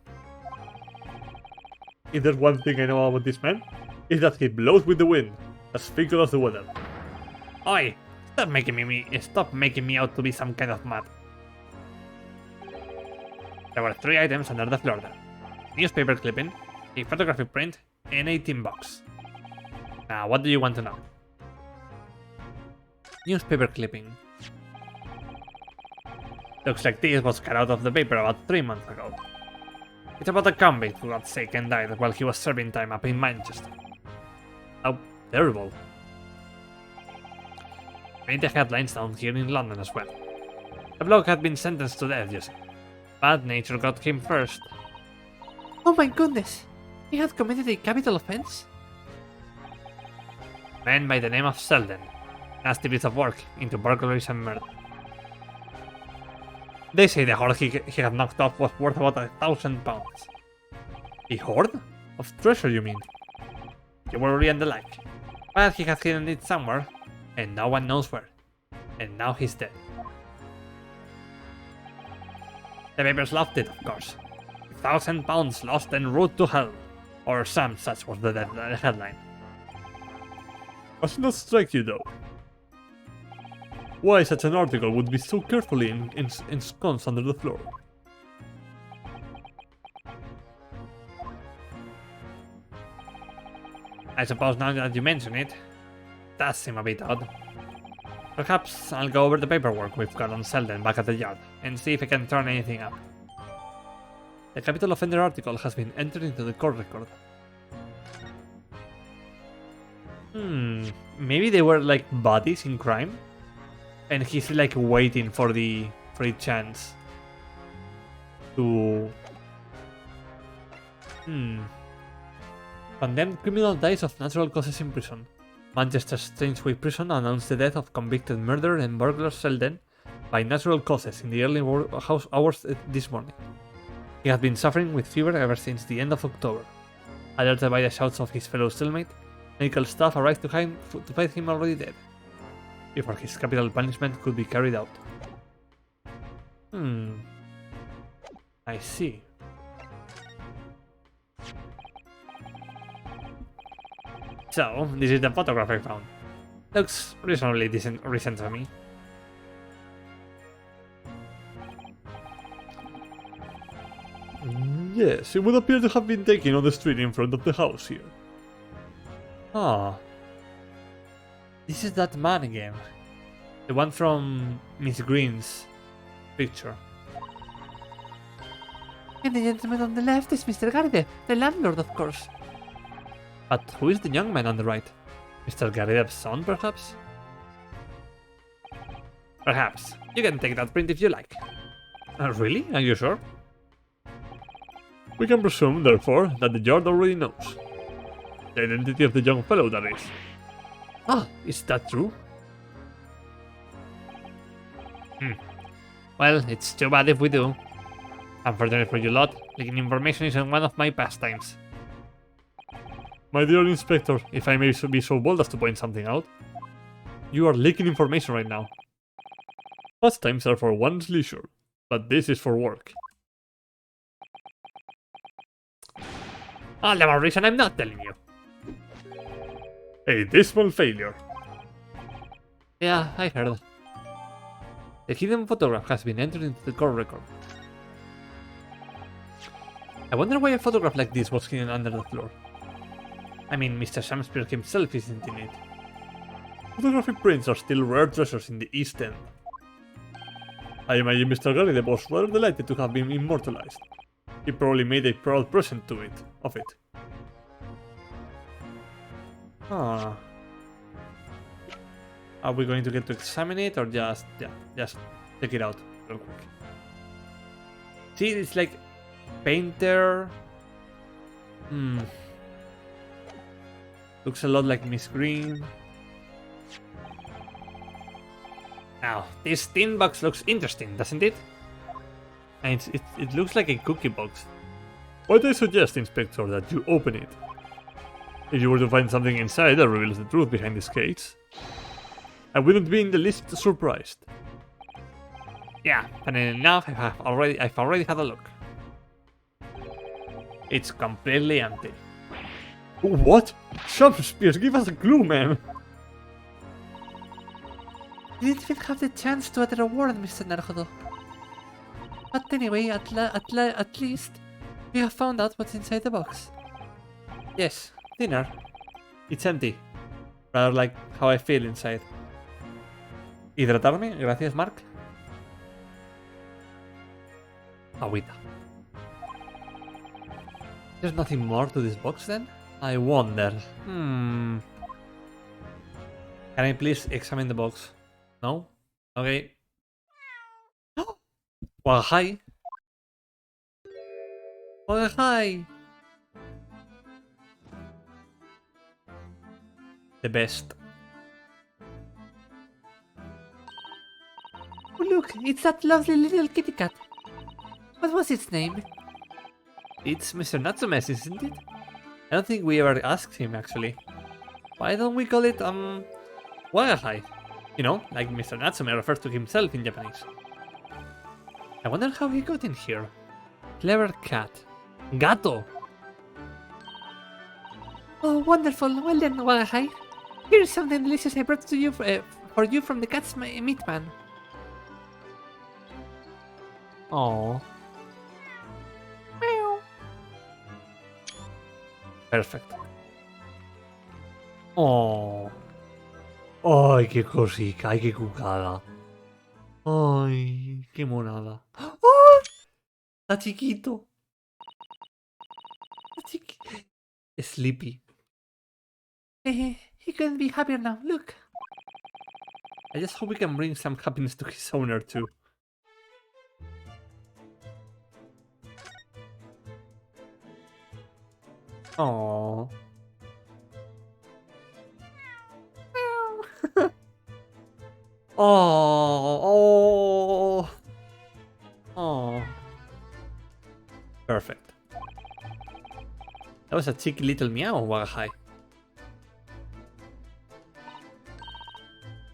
If there's one thing I know about this man, it's that he blows with the wind, as fickle as the weather. Oi! Stop making me out to be some kind of mad. There were 3 items under the floor there. Newspaper clipping, a photography print, and a tin box. Now, what do you want to know? Newspaper clipping. Looks like this was cut out of the paper about 3 months ago. It's about a convict who got sick and died while he was serving time up in Manchester. How terrible. Made the headlines down here in London as well. The bloke had been sentenced to death, you see. Bad nature got him first. Oh my goodness! He had committed a capital offense? Man by the name of Selden. Nasty bit of work into burglaries and murder. They say the hoard he had knocked off was worth about £1,000. A hoard? Of treasure, you mean? Jewelry and the like. But he had hidden it somewhere, and no one knows where. And now he's dead. The papers loved it, of course. £1,000 lost en route to hell. Or some such was the headline. Does not strike you, though? Why such an article would be so carefully ensconced under the floor? I suppose now that you mention it, does seem a bit odd. Perhaps I'll go over the paperwork we've got on Selden back at the yard, and see if I can turn anything up. The capital offender article has been entered into the court record. Maybe they were like buddies in crime? And he's like waiting for a chance to... Condemned criminal dies of natural causes in prison. Manchester's Strange Prison announced the death of convicted murderer and burglar Selden by natural causes in the early hours this morning. He had been suffering with fever ever since the end of October. Alerted by the shouts of his fellow cellmate, medical staff arrived to find him already dead, before his capital punishment could be carried out. I see. So, this is the photograph I found. Looks reasonably recent to me. Yes, it would appear to have been taken on the street in front of the house here. Ah. This is that man again. The one from Miss Green's picture. And the gentleman on the left is Mr. Garide, the landlord, of course. But who is the young man on the right? Mr. Garidev's son, perhaps? Perhaps. You can take that print if you like. Really? Are you sure? We can presume, therefore, that the yard already knows. The identity of the young fellow, that is. Ah, is that true? Well, it's too bad if we do. Unfortunately for you lot, leaking information isn't one of my pastimes. My dear Inspector, if I may be so bold as to point something out, you are leaking information right now. Pastimes are for one's leisure, but this is for work. All the more reason I'm not telling you. A dismal failure. Yeah, I heard. The hidden photograph has been entered into the court record. I wonder why a photograph like this was hidden under the floor. I mean, Mr. Shamspeare himself isn't in it. Photography prints are still rare treasures in the East End. I imagine Mr. Garide was rather delighted to have been immortalized. He probably made a proud present of it. Ah. Are we going to get to examine it or just check it out real quick? See, it's like painter. Looks a lot like Miss Green. Now, this tin box looks interesting, doesn't it? And it looks like a cookie box. What I suggest, Inspector, that you open it. If you were to find something inside that reveals the truth behind this case, I wouldn't be in the least surprised. Yeah, funny enough, I've already had a look. It's completely empty. What? Shakespeare, give us a clue, man! You didn't even have the chance to utter a word, Mr. Naruhodo. But anyway, at least we have found out what's inside the box. Yes, dinner. It's empty. Rather like how I feel inside. Hidratarme, gracias, Mark. Agüita. There's nothing more to this box then? I wonder. Can I please examine the box? No? Okay. Well, hi. Well, hi. The best. Oh, look, it's that lovely little kitty cat. What was its name? It's Mr. Natsume's, isn't it? I don't think we ever asked him, actually. Why don't we call it, Wagahai? You know, like Mr. Natsume refers to himself in Japanese. I wonder how he got in here. Clever cat. Gato! Oh, wonderful. Well then, Wagahai. Here's something delicious I brought to you for you from the cat's meat man. Oh. Meow. Perfect. Oh. Ay, qué cosica, ay, qué cucada. Ay, qué monada. ¡Oh! Está chiquito. Está chiquito. Sleepy. He couldn't be happier now. Look. I just hope we can bring some happiness to his owner too. Oh. Oh. Oh. Perfect. That was a cheeky little meow, Wagahai.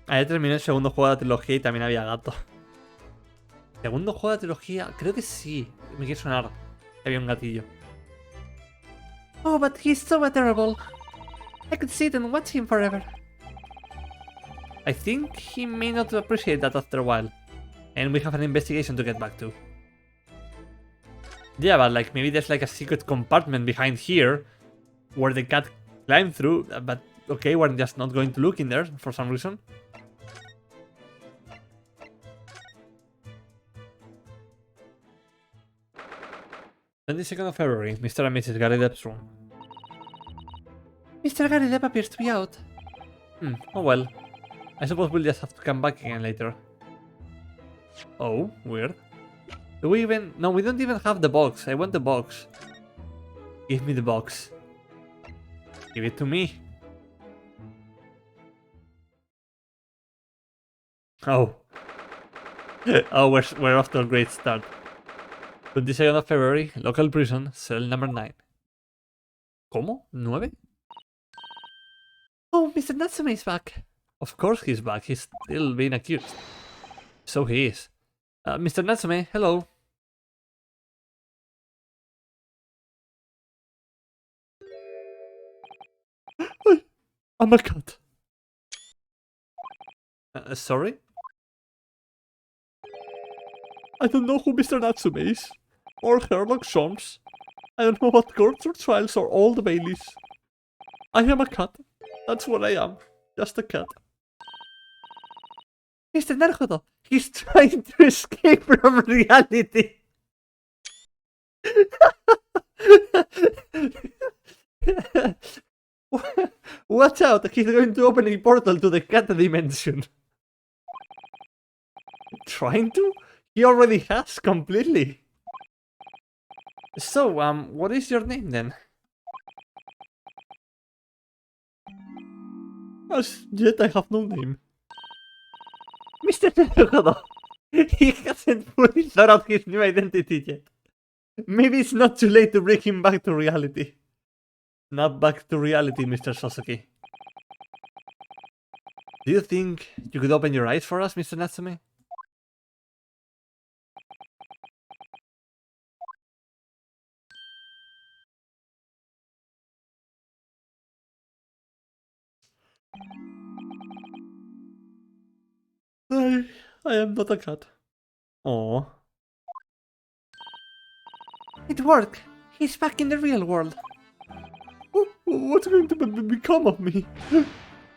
Ayer terminé el segundo juego de la trilogía y también había gato. ¿Segundo juego de la trilogía? Creo que sí. Me quiere sonar que había un gatillo. Oh, but he's so adorable. I could sit and watch him forever. I think he may not appreciate that after a while. And we have an investigation to get back to. Yeah, but like maybe there's like a secret compartment behind here where the cat climbed through, but okay, we're just not going to look in there for some reason. 22nd of February, Mr. and Mrs. Gary Depp's room. Mr. Gary Depp appears to be out. Oh well. I suppose we'll just have to come back again later. Oh, weird. Do we even... No, we don't even have the box. I want the box. Give me the box. Give it to me. Oh. Oh, we're off to a great start. 22nd of February, local prison, cell number 9. ¿Cómo? ¿9? Oh, Mr. Natsume is back. Of course he's back. He's still being accused. So he is. Mr. Natsume, hello. I'm a cat. Sorry? I don't know who Mr. Natsume is. Or Sherlock Holmes. I don't know what courts or trials or all the Baileys. I am a cat. That's what I am. Just a cat. Mr. Naruhodo, he's trying to escape from reality. Watch out, he's going to open a portal to the cat dimension. Trying to? He already has completely. So, what is your name then? As yet I have no name. Mr. Naruhodo, He hasn't fully thought out his new identity yet. Maybe it's not too late to bring him back to reality. Not back to reality, Mr. Sasaki. Do you think you could open your eyes for us, Mr. Natsume? I am not a cat. Oh. It worked. He's back in the real world. What's going to become of me?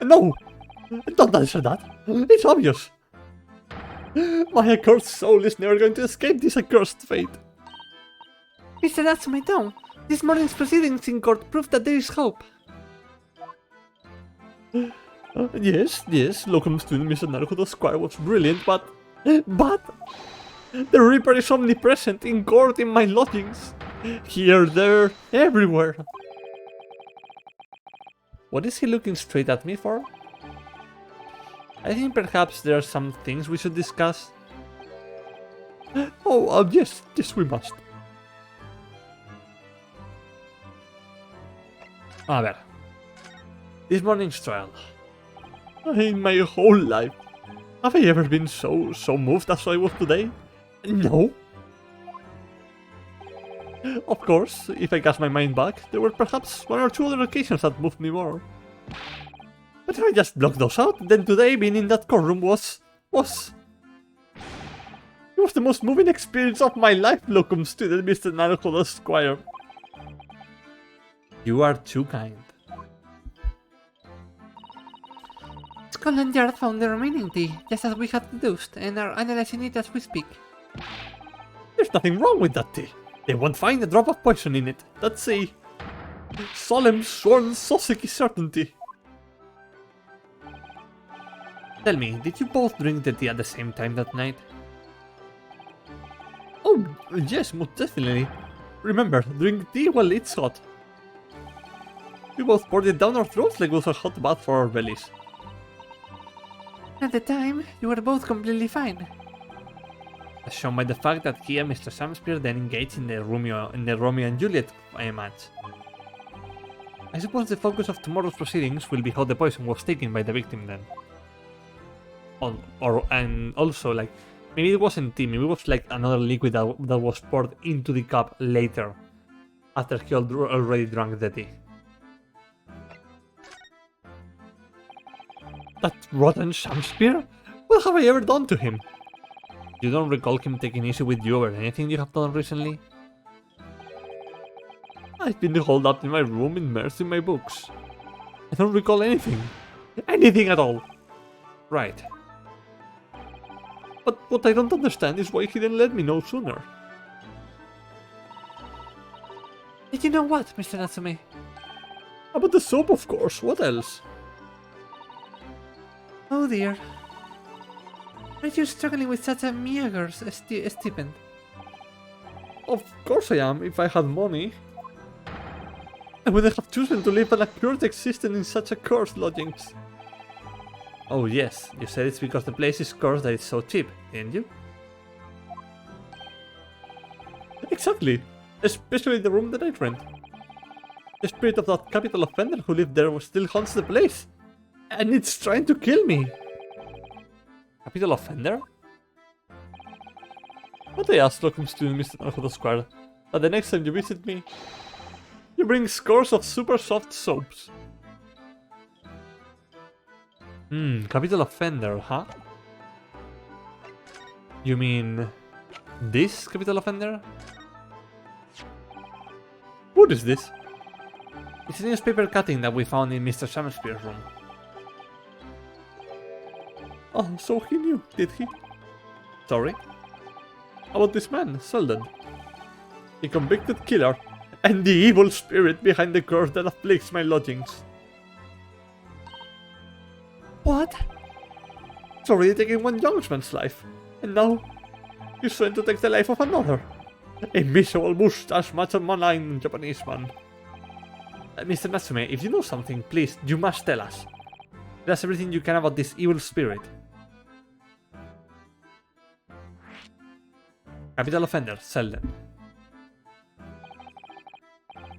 No! Don't answer that. It's obvious. My accursed soul is never going to escape this accursed fate. Mr. Natsume, don't. This morning's proceedings in court prove that there is hope. Yes, Locum student Mr. Naruto Squire was brilliant, but... The Reaper is omnipresent in court, in my lodgings. Here, there, everywhere. What is he looking straight at me for? I think perhaps there are some things we should discuss. Oh, yes, we must. A ver. This morning's trial. In my whole life, have I ever been so moved as I was today? No. Of course, if I cast my mind back, there were perhaps one or two other occasions that moved me more. But if I just blocked those out, then today being in that courtroom was... It was the most moving experience of my life, Locum student Mr. Naruto Squire. You are too kind. Scotland Yard found the remaining tea, just as we had deduced, and are analyzing it as we speak. There's nothing wrong with that tea. They won't find a drop of poison in it. That's a solemn, sworn Soseki certainty. Tell me, did you both drink the tea at the same time that night? Oh, yes, most definitely. Remember, drink tea while it's hot. We both poured it down our throats like it was a hot bath for our bellies. At the time, you were both completely fine. As shown by the fact that he and Mr. Samspear then engaged in the Romeo and Juliet match. I suppose the focus of tomorrow's proceedings will be how the poison was taken by the victim then. And also, like, maybe it wasn't tea, maybe it was like another liquid that was poured into the cup later, after he already drank the tea. That rotten Samspear? What have I ever done to him? You don't recall him taking issue with you or anything you have done recently? I've been holed up in my room immersed in my books. I don't recall anything. Anything at all. Right. But what I don't understand is why he didn't let me know sooner. Did you know what, Mr. Natsume? About the soap, of course. What else? Oh dear. Aren't you struggling with such a meager stipend? Of course I am, if I had money. I wouldn't have chosen to live an accursed existence in such accursed lodgings. Oh yes, you said it's because the place is cursed that it's so cheap, didn't you? Exactly, especially the room that I rent. The spirit of that capital offender who lived there still haunts the place. And it's trying to kill me. Capital offender? What I asked Locum student Mr. Naruto Square, that the next time you visit me, you bring scores of super soft soaps. Capital offender, huh? You mean this capital offender? What is this? It's a newspaper cutting that we found in Mr. Samspear's room. Oh, so he knew, did he? Sorry? How about this man, Selden? The convicted killer, and the evil spirit behind the curse that afflicts my lodgings. What? It's already taken one young man's life, and now he's trying to take the life of another. A miserable mustache matched malign Japanese man. Mr. Natsume, if you know something, please, you must tell us. Tell us everything you can about this evil spirit. Capital offender, Selden.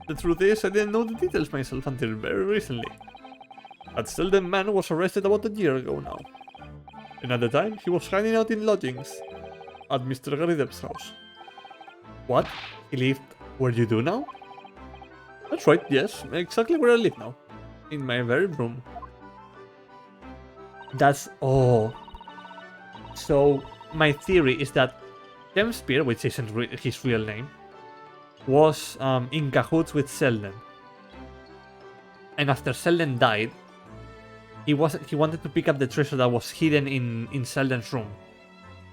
The truth is, I didn't know the details myself until very recently. That Selden man was arrested about a year ago now. And at the time, he was hiding out in lodgings at Mr. Garidev's house. What? He lived where you do now? That's right, yes, exactly where I live now. In my very room. That's... oh. So, my theory is that Samspear, which isn't his real name, was in cahoots with Selden. And after Selden died, he wanted to pick up the treasure that was hidden in Selden's room.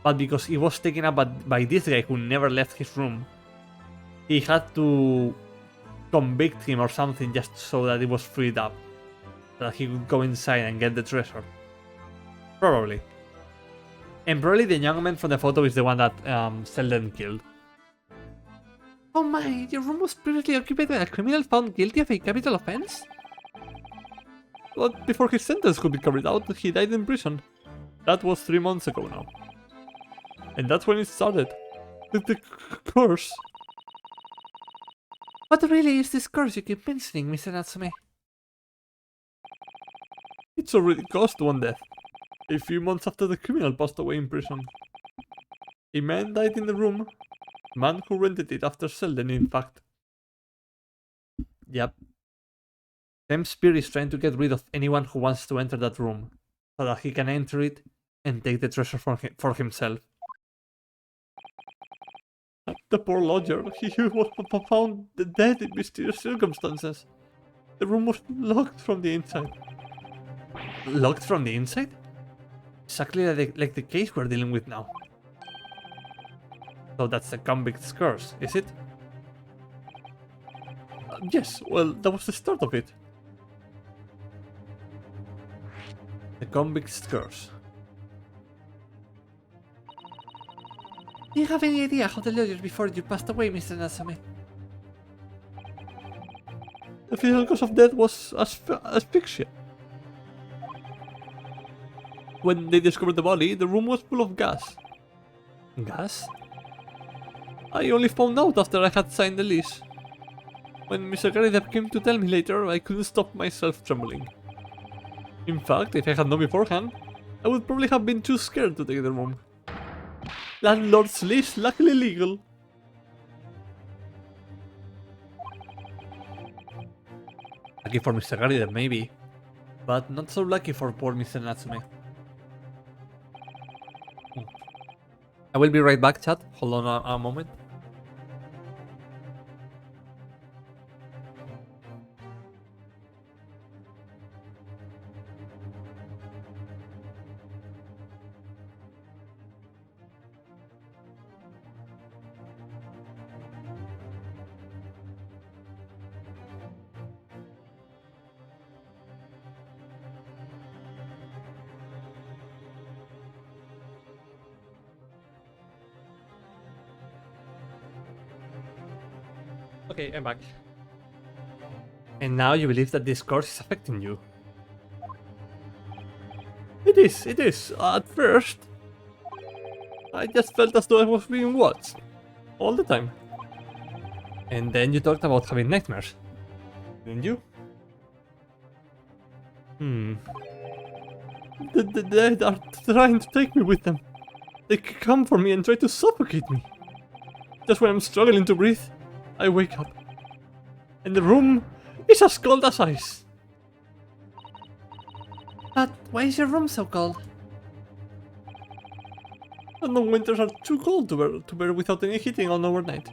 But because it was taken up by this guy who never left his room, he had to convict him or something just so that it was freed up. So that he could go inside and get the treasure. Probably. And probably the young man from the photo is the one that Selden killed. Oh my, your room was previously occupied by a criminal found guilty of a capital offense? But before his sentence could be carried out, he died in prison. That was 3 months ago now. And that's when it started. The curse. What really is this curse you keep mentioning, Mr. Natsume? It's already caused one death. A few months after the criminal passed away in prison. A man died in the room. Man who rented it after Selden, in fact. Yep. Spear is trying to get rid of anyone who wants to enter that room, so that he can enter it and take the treasure for himself. The poor lodger, he was found dead in mysterious circumstances. The room was locked from the inside. Locked from the inside? Exactly like the case we're dealing with now. So that's the convict's curse, is it? Yes, well, that was the start of it. The convict's curse. Do you have any idea how the lodger before you passed away, Mr. Natsume? The official cause of death was asphyxia. When they discovered the body, the room was full of gas. Gas? I only found out after I had signed the lease. When Mr. Garrideb came to tell me later, I couldn't stop myself trembling. In fact, if I had known beforehand, I would probably have been too scared to take the room. Landlord's lease, luckily legal. Lucky for Mr. Garrideb, maybe. But not so lucky for poor Mr. Natsume. I will be right back, chat. Hold on a moment. Okay, I'm back. And now you believe that this curse is affecting you. It is. At first, I just felt as though I was being watched. All the time. And then you talked about having nightmares. Didn't you? The dead are trying to take me with them. They come for me and try to suffocate me. Just when I'm struggling to breathe, I wake up. And the room is as cold as ice. But why is your room so cold? London winters are too cold to bear without any heating on overnight.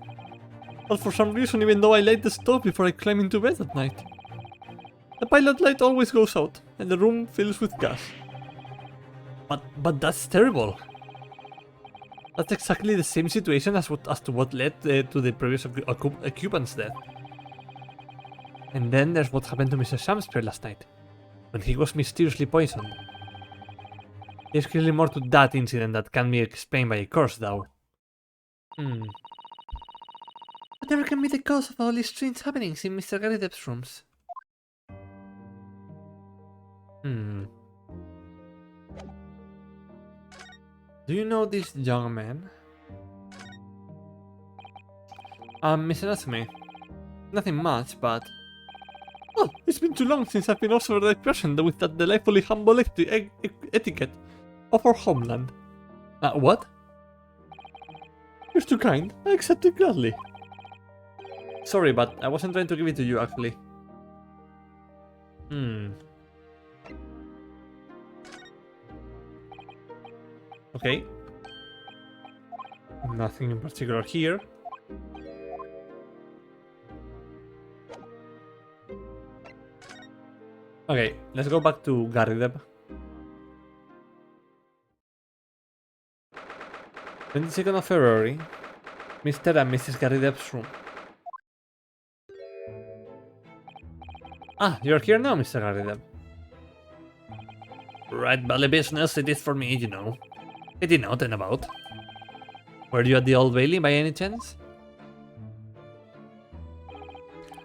But for some reason, even though I light the stove before I climb into bed at night, the pilot light always goes out, and the room fills with gas. But that's terrible. That's exactly the same situation as to what led to the previous occupant's death. And then there's what happened to Mr. Shamspear last night, when he was mysteriously poisoned. There's clearly more to that incident that can be explained by a curse, though. Whatever can be the cause of all these strange happenings in Mr. Garrideb's rooms? Do you know this young man? Mr. Natsume. Nothing much, but... Oh, it's been too long since I've been also the person with that delightfully humble etiquette of our homeland. What? You're too kind. I accept it gladly. Sorry, but I wasn't trying to give it to you, actually. Okay. Nothing in particular here. Okay, let's go back to Garrideb. 22nd of February, Mr. and Mrs. Garrideb's room. Ah, you're here now, Mr. Garrideb. Right, belly business it is for me, you know. Getting out and about. Were you at the Old Bailey by any chance?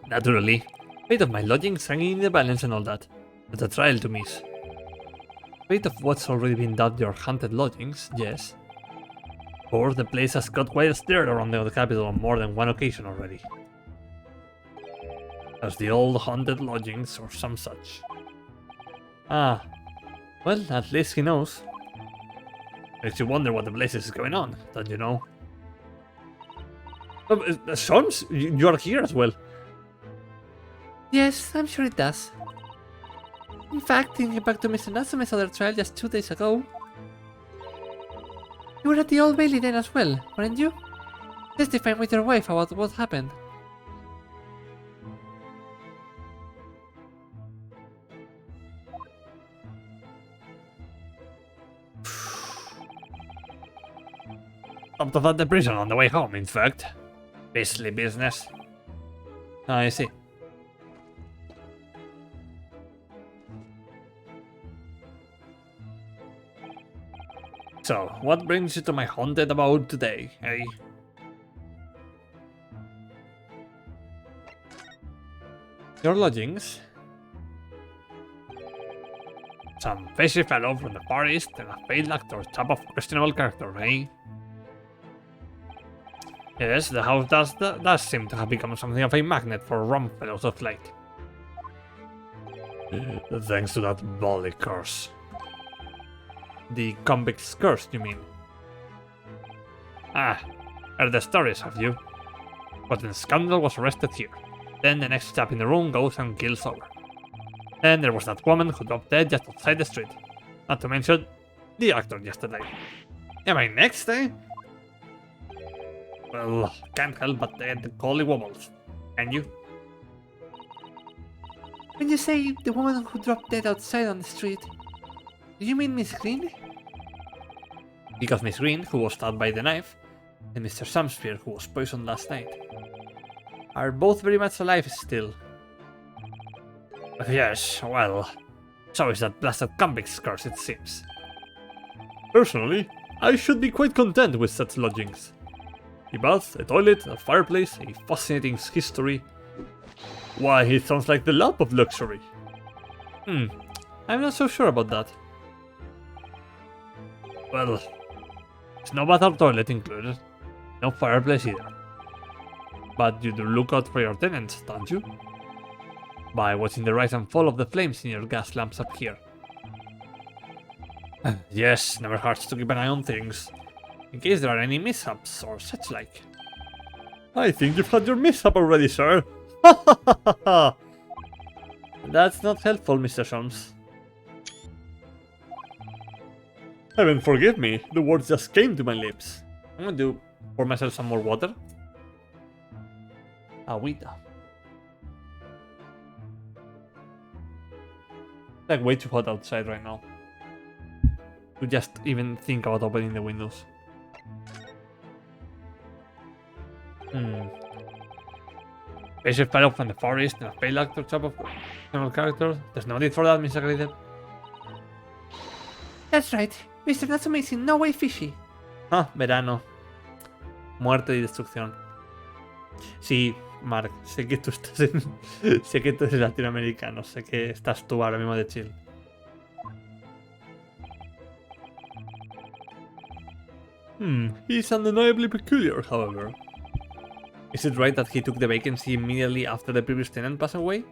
Naturally. Fate of my lodgings hanging in the balance and all that. But a trial to miss. Fate of what's already been done to your haunted lodgings, yes. Or the place has got quite stirred around the capital on more than one occasion already. As the old haunted lodgings or some such. Ah, well, at least he knows. Makes you wonder what the place is going on, don't you know? Sons, you are here as well. Yes, I'm sure it does. In fact, thinking back to Mr. Natsume's other trial just 2 days ago, you were at the Old Bailey then as well, weren't you? Testifying with your wife about what happened. Stopped off at the prison on the way home, in fact. Beastly business. I see. So, what brings you to my haunted abode today, eh? Your lodgings? Some fishy fellow from the Far East and a failed actor, chap of questionable character, eh? Yes, the house does seem to have become something of a magnet for rum fellows of late. Thanks to that volley curse. The convict's curse, you mean? Ah, heard the stories, have you? But the scoundrel was arrested here. Then the next chap in the room goes and kills over. Then there was that woman who dropped dead just outside the street. Not to mention the actor yesterday. Am I next, eh? Well, can't help but get the collie wobbles. Can you? When you say the woman who dropped dead outside on the street, do you mean Miss Green? Because Miss Green, who was stabbed by the knife, and Mr. Samspear, who was poisoned last night, are both very much alive still. Yes, well, so is that blasted convict's curse, it seems. Personally, I should be quite content with such lodgings. A bath, a toilet, a fireplace, a fascinating history. Why, it sounds like the lap of luxury. I'm not so sure about that. Well, there's no bath or toilet included. No fireplace either. But you do look out for your tenants, don't you? By watching the rise and fall of the flames in your gas lamps up here. Yes, never hurts to keep an eye on things. In case there are any mishaps or such like. I think you've had your mishap already, sir. That's not helpful, Mr. Sholmes. Heaven forgive me, the words just came to my lips. I'm going to pour myself some more water. Agüita. Like way too hot outside right now. To just even think about opening the windows. Basic fellow from the Far East and a failed actor chap of general character. There's no need for that, Mr. Graded. That's right. Mr. Natsume is in no way fishy. Ah, verano. Muerte y destrucción. Sí, Mark, sé que tú estás en... sé que tú eres latinoamericano, sé que estás tú ahora mismo de chill. He's undeniably peculiar, however. Is it right that he took the vacancy immediately after the previous tenant passed away?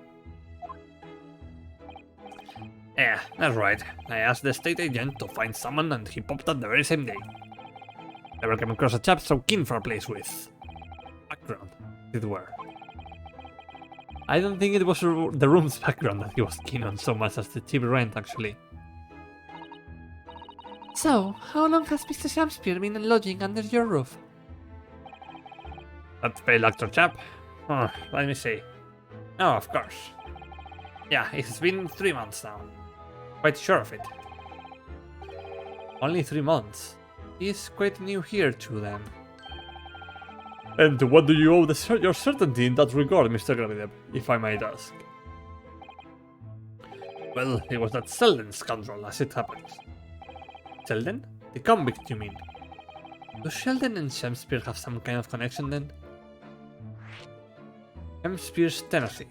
Yeah, that's right. I asked the estate agent to find someone and he popped up the very same day. Never came across a chap so keen for a place with background, as it were. I don't think it was the room's background that he was keen on so much as the cheap rent, actually. So, how long has Mr. Samspear been lodging under your roof? That failed actor chap? Let me see. Oh, of course. Yeah, it's been 3 months now. Quite sure of it. Only 3 months. He's quite new here too then. And what do you owe your certainty in that regard, Mr. Gravideb, if I might ask? Well, it was that Selden scoundrel, as it happens. Selden? The convict, you mean? Do Sheldon and Shakespeare have some kind of connection then? Shakespeare's tenancy.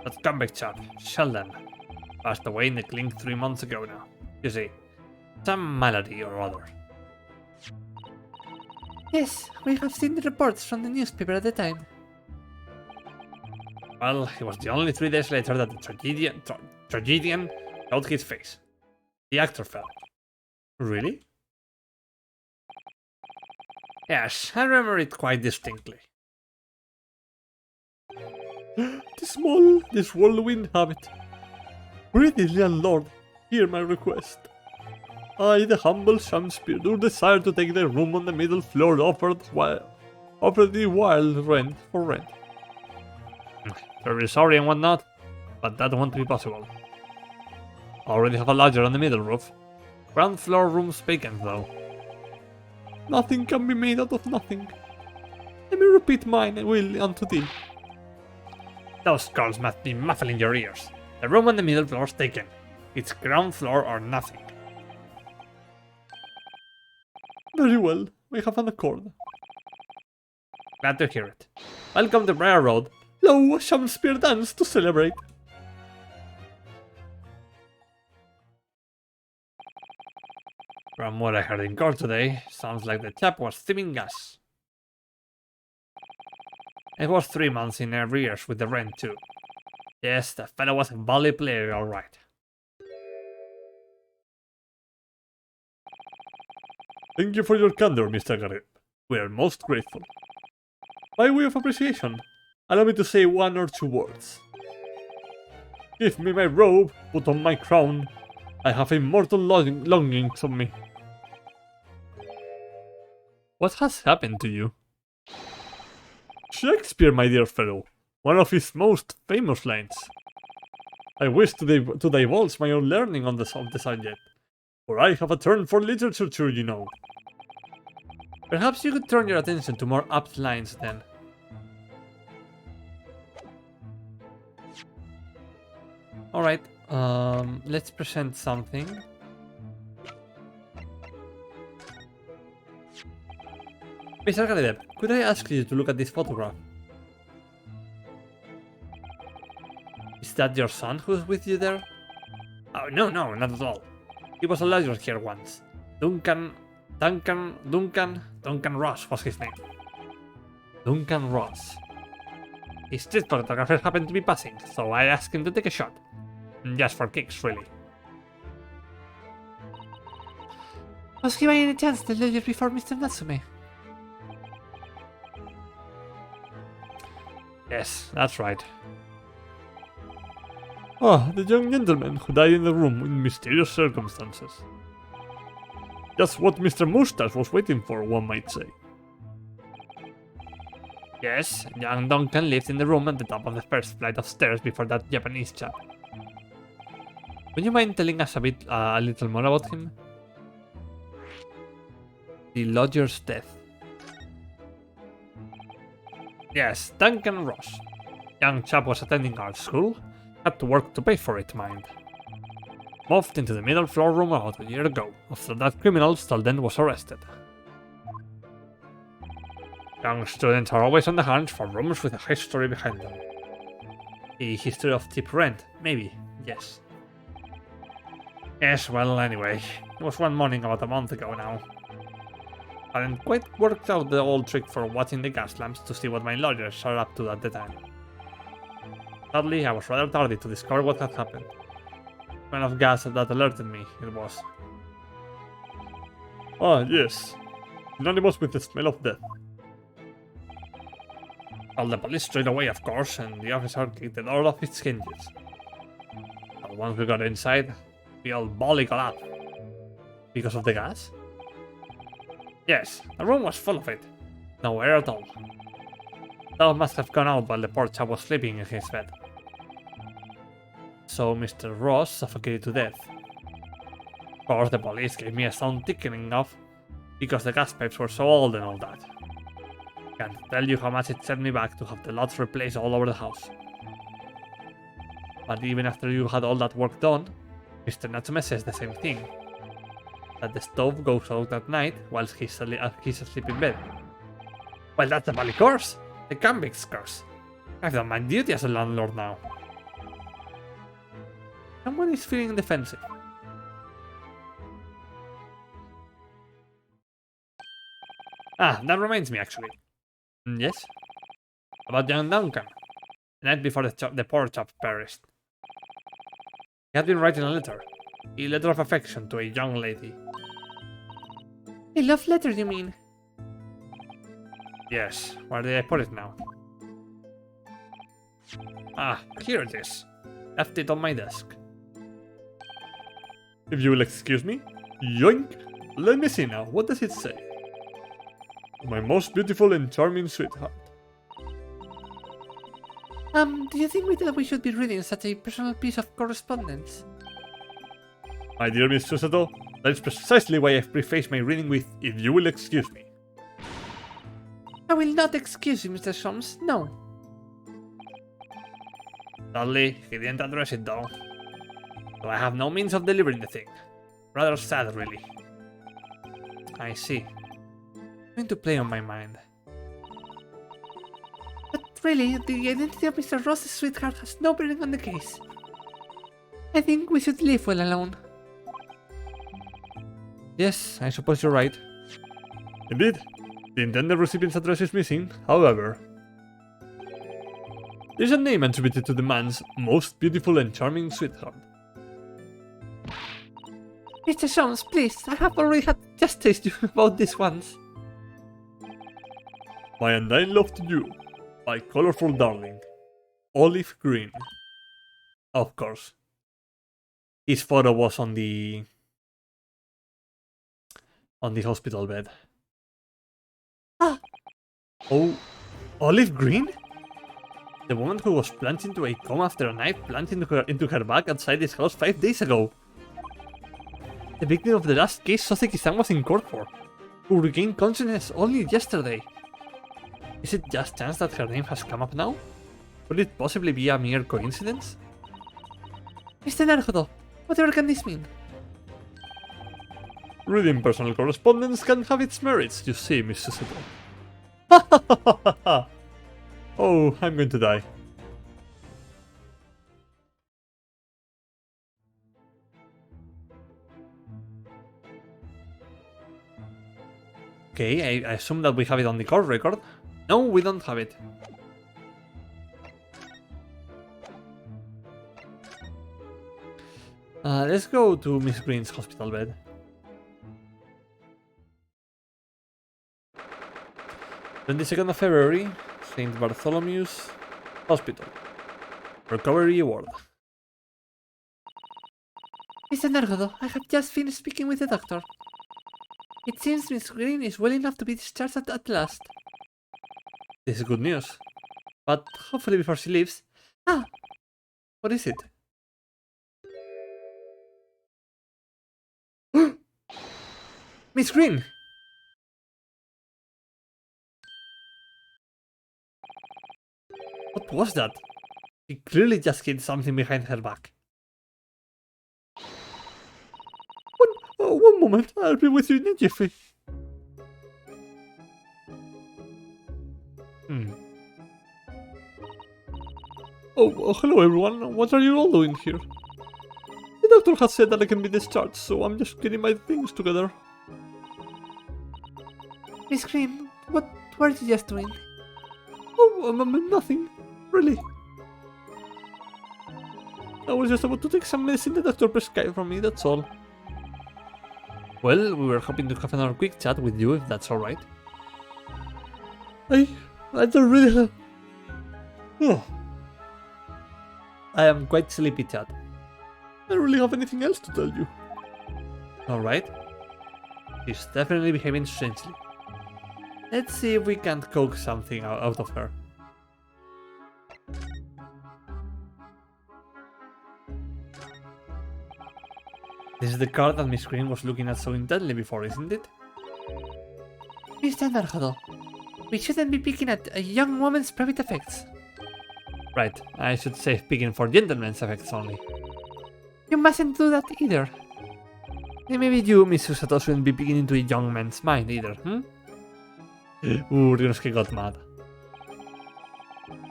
That convict chap, Sheldon, passed away in the clink 3 months ago now. You see, some malady or other. Yes, we have seen the reports from the newspaper at the time. Well, it was the only 3 days later that the tragedian showed his face. The actor fell. Really? Yes, I remember it quite distinctly. This whirlwind habit. Pretty landlord, hear my request. I, the humble Shakespeare, do desire to take the room on the middle floor offered the wild rent for rent. Very sorry and whatnot, but that won't be possible. Already have a lodger on the middle roof. Ground floor room's vacant though. Nothing can be made out of nothing. Let me repeat mine will unto thee. Those calls must be muffling your ears. The room on the middle floor's taken. It's ground floor or nothing. Very well, we have an accord. Glad to hear it. Welcome to Briar Road. Lo, a Shakespeare dance to celebrate. From what I heard in court today, sounds like the chap was steaming gas. It was 3 months in arrears with the rent too. Yes, the fellow was a volley player, alright. Thank you for your candor, Mr. Garib. We are most grateful. By way of appreciation, allow me to say 1 or 2 words. Give me my robe, put on my crown. I have immortal longings of me. What has happened to you? Shakespeare, my dear fellow. One of his most famous lines. I wish to divulge my own learning on the subject, for I have a turn for literature too, you know. Perhaps you could turn your attention to more apt lines then. Alright, let's present something. Mr. Galileb, could I ask you to look at this photograph? Is that your son who's with you there? Oh, no, not at all. He was a lodger here once. Duncan Ross was his name. Duncan Ross. His street photographer happened to be passing, so I asked him to take a shot. Just for kicks, really. Was he by any chance the lawyer before Mr. Natsume? Yes, that's right. Ah, the young gentleman who died in the room in mysterious circumstances. Just what Mr. Moustache was waiting for, one might say. Yes, young Duncan lived in the room at the top of the first flight of stairs before that Japanese chap. Would you mind telling us a little more about him? The lodger's death. Yes, Duncan Ross. Young chap was attending art school. Had to work to pay for it, mind. Moved into the middle floor room about a year ago, after that criminal Selden was arrested. Young students are always on the hunt for rooms with a history behind them. A history of cheap rent, maybe, yes. Yes, well, anyway, it was one morning about a month ago now. Hadn't quite worked out the old trick for watching the gas lamps to see what my lodgers are up to at the time. Sadly, I was rather tardy to discover what had happened. Kind of gas that alerted me, it was. Ah, yes. Synonymous with the smell of death. Called the police straight away, of course, and the officer kicked the door off its hinges. But once we got inside, we all got up. Because of the gas? Yes, the room was full of it. No air at all. Dog must have gone out while the poor chap was sleeping in his bed. So Mr. Ross suffocated to death. Of course, the police gave me a sound ticketing off because the gas pipes were so old and all that. Can't tell you how much it set me back to have the lots replaced all over the house. But even after you had all that work done, Mr. Natsume says the same thing. That the stove goes out at night whilst he's asleep in bed. Well, that's the Valley curse! The convict's curse. I've done my duty as a landlord now. Someone is feeling defensive. Ah, that reminds me actually. Yes? About young Duncan. The night before the poor chap perished. He had been writing a letter of affection to a young lady. A love letter, you mean? Yes, where did I put it now? Ah, here it is. Left it on my desk. If you will excuse me. Yoink! Let me see now, what does it say? My most beautiful and charming sweetheart. Do you think that we should be reading such a personal piece of correspondence? My dear Miss Susato, that is precisely why I've prefaced my reading with, if you will excuse me. I will not excuse you, Mr. Sholmes, no. Sadly, he didn't address it though. So I have no means of delivering the thing. Rather sad, really. I see. Going to play on my mind. But really, the identity of Mr. Ross's sweetheart has no bearing on the case. I think we should leave well alone. Yes, I suppose you're right. Indeed, the intended recipient's address is missing, however. There's a name attributed to the man's most beautiful and charming sweetheart. Mr. Sholmes, please, I have already had just taste you about this once. My undying love to you, my colorful darling, Olive Green. Of course. His photo was on the hospital bed. Ah! Oh, Olive Green? The woman who was plunged into a coma after a knife plunged into her back outside this house 5 days ago. The victim of the last case Soseki-san was in court for, who regained consciousness only yesterday. Is it just chance that her name has come up now? Could it possibly be a mere coincidence? Mr. Naruhodo, whatever can this mean? Reading personal correspondence can have its merits, you see, Miss Susato. Oh, I'm going to die. Okay, I assume that we have it on the court record. No, we don't have it. Let's go to Miss Green's hospital bed. 22nd of February, St. Bartholomew's Hospital. Recovery Award. Mr. Naruhodo, I have just finished speaking with the doctor. It seems Miss Green is well enough to be discharged at last. This is good news. But hopefully before she leaves... Ah! What is it? Miss Green! What was that? She clearly just hid something behind her back. One moment, I'll be with you in a jiffy. Oh, hello everyone. What are you all doing here? The doctor has said that I can be discharged, so I'm just getting my things together. Miss Green, what were you just doing? Oh, nothing. Really. I was just about to take some medicine the doctor prescribed for me, that's all. Well, we were hoping to have another quick chat with you, if that's alright. I don't really have... Oh. I am quite sleepy, Chad. I don't really have anything else to tell you. Alright. She's definitely behaving strangely. Let's see if we can't coax something out of her. This is the card that Miss Green was looking at so intently before, isn't it? Mr. Naruto, we shouldn't be picking at a young woman's private effects. Right, I should say picking for gentlemen's effects only. You mustn't do that either. And maybe you, Miss Susato, shouldn't be picking into a young man's mind either, hmm? Ooh, Ryunosuke got mad.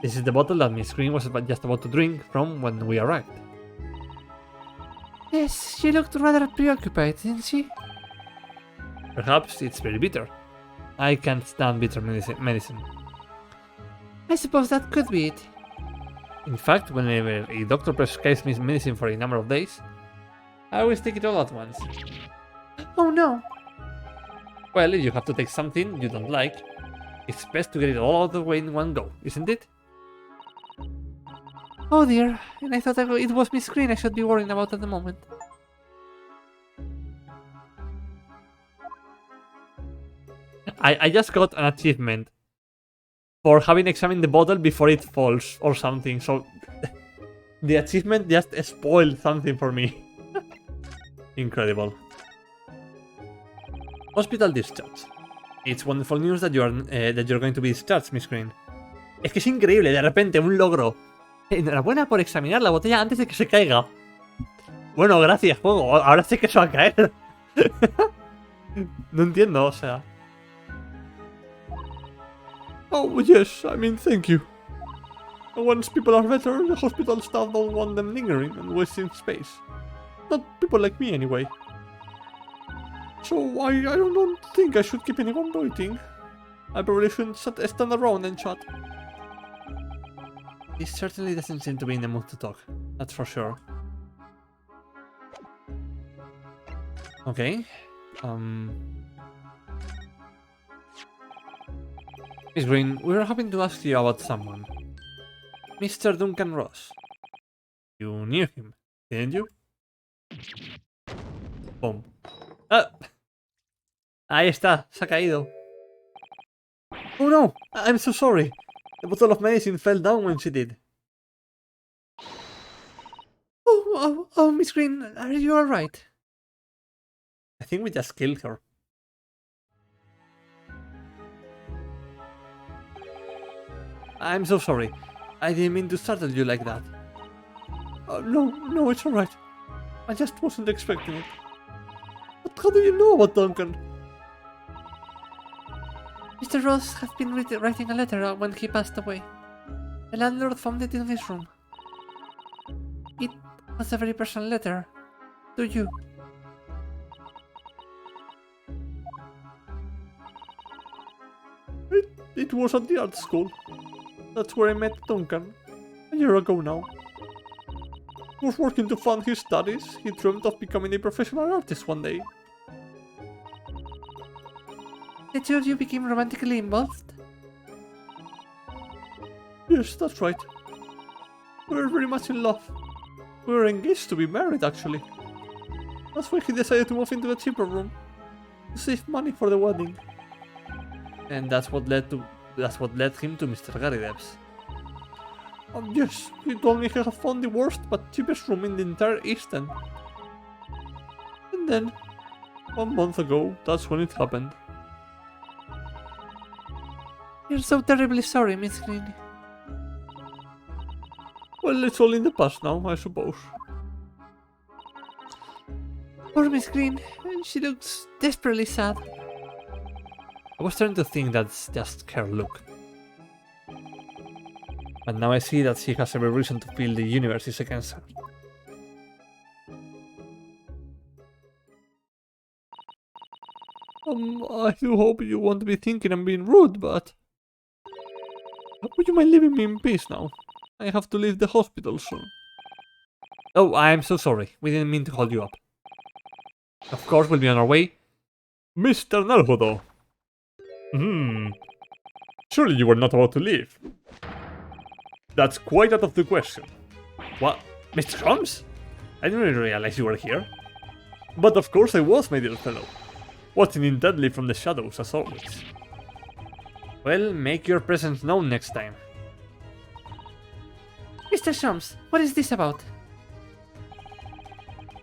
This is the bottle that Miss Green was just about to drink from when we arrived. Yes, she looked rather preoccupied, didn't she? Perhaps it's very bitter. I can't stand bitter medicine. I suppose that could be it. In fact, whenever a doctor prescribes me medicine for a number of days, I always take it all at once. Oh no! Well, if you have to take something you don't like, it's best to get it all out of the way in one go, isn't it? Oh dear, and I thought it was Miss Green I should be worrying about at the moment. I just got an achievement for having examined the bottle before it falls or something, so the achievement just spoiled something for me. Incredible. Hospital discharge. It's wonderful news that you're going to be discharged, Miss Green. Es que es increíble, de repente un logro. Enhorabuena por examinar la botella antes de que se caiga. Bueno, gracias, juego. Ahora sé que se va a caer. No entiendo, o sea. Oh, yes, I mean, thank you. Once people are better, the hospital staff don't want them lingering and wasting space. Not people like me, anyway. So, I don't think I should keep anyone waiting. I probably shouldn't stand around and chat. He certainly doesn't seem to be in the mood to talk, that's for sure. Okay. Miss Green, we were hoping to ask you about someone. Mr. Duncan Ross. You knew him, didn't you? Boom. Ah! Ahí está, se ha caído. Oh no, I'm so sorry. The bottle of medicine fell down when she did. Oh, Miss Green, are you alright? I think we just killed her. I'm so sorry. I didn't mean to startle you like that. No, it's alright. I just wasn't expecting it. But how do you know about Duncan? Mr. Ross had been writing a letter when he passed away. The landlord found it in his room. It was a very personal letter. To you. It was at the art school. That's where I met Duncan. A year ago now. He was working to fund his studies. He dreamed of becoming a professional artist one day. The two of you became romantically involved? Yes, that's right. We were very much in love. We were engaged to be married, actually. That's why he decided to move into the cheaper room. To save money for the wedding. And that's what led him to Mr. Garrideb's. Yes, he told me he had found the worst but cheapest room in the entire East End. And then, 1 month ago, that's when it happened. You're so terribly sorry, Miss Green. Well, it's all in the past now, I suppose. Poor Miss Green, she looks desperately sad. I was starting to think that's just her look. But now I see that she has every reason to feel the universe is against her. I do hope you won't be thinking I'm being rude, but... Would you mind leaving me in peace now? I have to leave the hospital soon. Oh, I'm so sorry. We didn't mean to hold you up. Of course, we'll be on our way. Mr. Naruto. Surely you were not about to leave. That's quite out of the question. What? Mr. Holmes? I didn't really realize you were here. But of course I was, my dear fellow. Watching intently from the shadows, as always. Well, make your presence known next time. Mr. Shums, what is this about?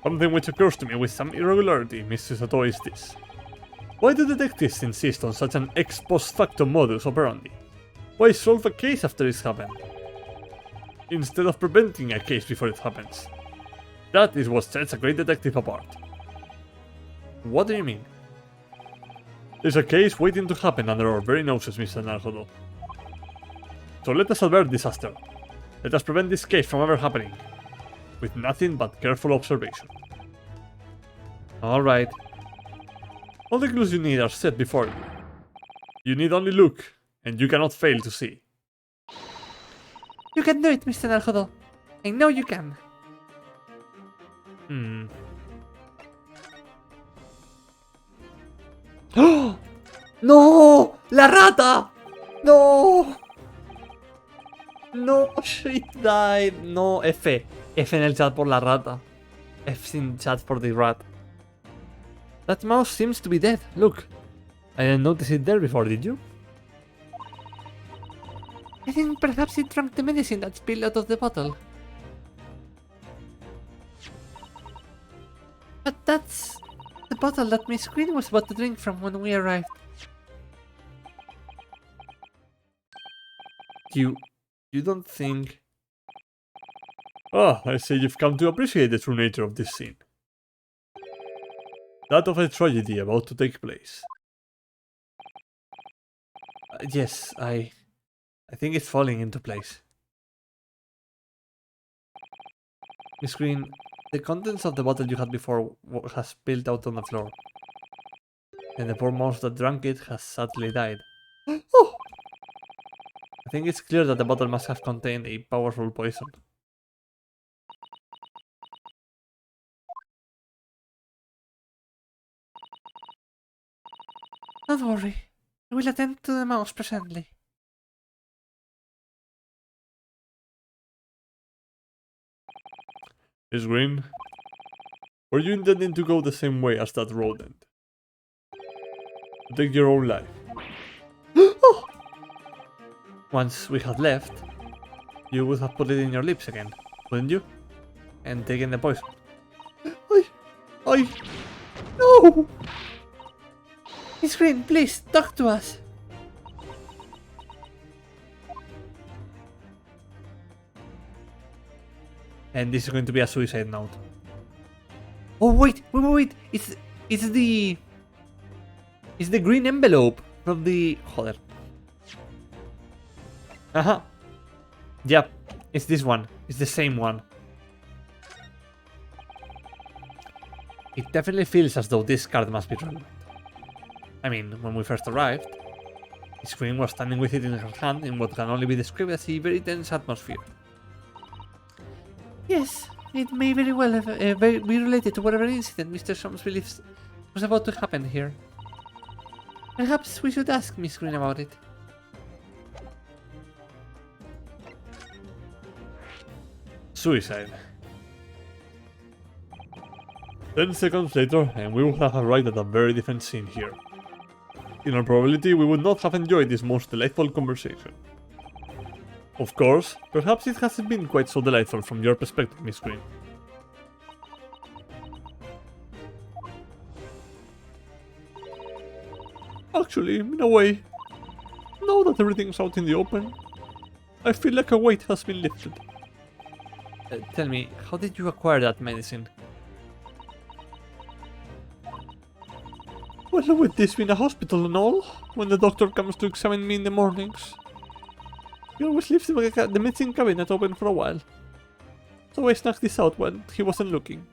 Something which occurs to me with some irregularity, Mr. Sato, is this. Why do detectives insist on such an ex post facto modus operandi? Why solve a case after it's happened, instead of preventing a case before it happens? That is what sets a great detective apart. What do you mean? There's a case waiting to happen under our very noses, Mr. Naruto. So let us avert disaster. Let us prevent this case from ever happening, with nothing but careful observation. Alright. All the clues you need are set before you. You need only look, and you cannot fail to see. You can do it, Mr. Naruto. I know you can. ¡Oh! ¡No! ¡La rata! ¡No! No, she died. No, F. F en el chat por la rata. F in chat for the rat. That mouse seems to be dead. Look. I didn't notice it there before, did you? I think perhaps he drank the medicine that spilled out of the bottle. But that's the bottle that Miss Green was about to drink from when we arrived. You don't think... Ah, I say you've come to appreciate the true nature of this scene. That of a tragedy about to take place. Yes, I think it's falling into place. Miss Green, the contents of the bottle you had before has spilled out on the floor. And the poor mouse that drank it has sadly died. Oh! I think it's clear that the bottle must have contained a powerful poison. Don't worry. I will attend to the mouse presently. Miss Green, were you intending to go the same way as that rodent? To take your own life? Oh! Once we had left, you would have put it in your lips again, wouldn't you? And taken the poison. No! Miss Green, please, talk to us. And this is going to be a suicide note. Oh wait! It's the green envelope from the... Joder. Yep, it's this one. It's the same one. It definitely feels as though this card must be relevant. I mean, when we first arrived, Miss Green was standing with it in her hand in what can only be described as a very tense atmosphere. Yes, it may very well have, be related to whatever incident Mr. Shums believes was about to happen here. Perhaps we should ask Miss Green about it. Suicide. 10 seconds later, and we would have arrived at a very different scene here. In all probability, we would not have enjoyed this most delightful conversation. Of course, perhaps it hasn't been quite so delightful from your perspective, Miss Green. Actually, in a way, now that everything's out in the open, I feel like a weight has been lifted. Tell me, how did you acquire that medicine? Well, with this being a hospital and all, when the doctor comes to examine me in the mornings, he always leaves the medicine cabinet open for a while. So I snuck this out when he wasn't looking.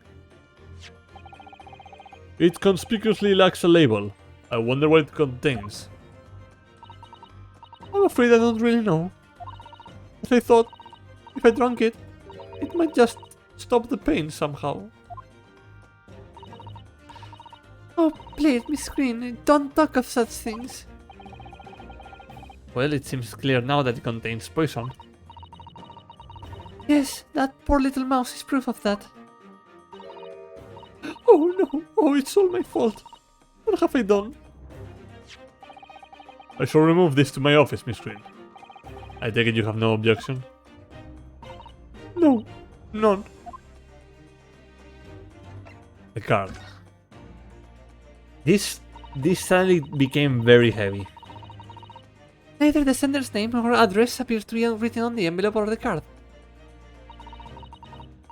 It conspicuously lacks a label. I wonder what it contains. I'm afraid I don't really know. But I thought, if I drank it, it might just stop the pain somehow. Oh, please, Miss Green, don't talk of such things. Well, it seems clear now that it contains poison. Yes, that poor little mouse is proof of that. Oh no, oh, it's all my fault. What have I done? I shall remove this to my office, Miss Green. I take it you have no objection? No, none. The card. This suddenly became very heavy. Neither the sender's name or address appears to be written on the envelope or the card.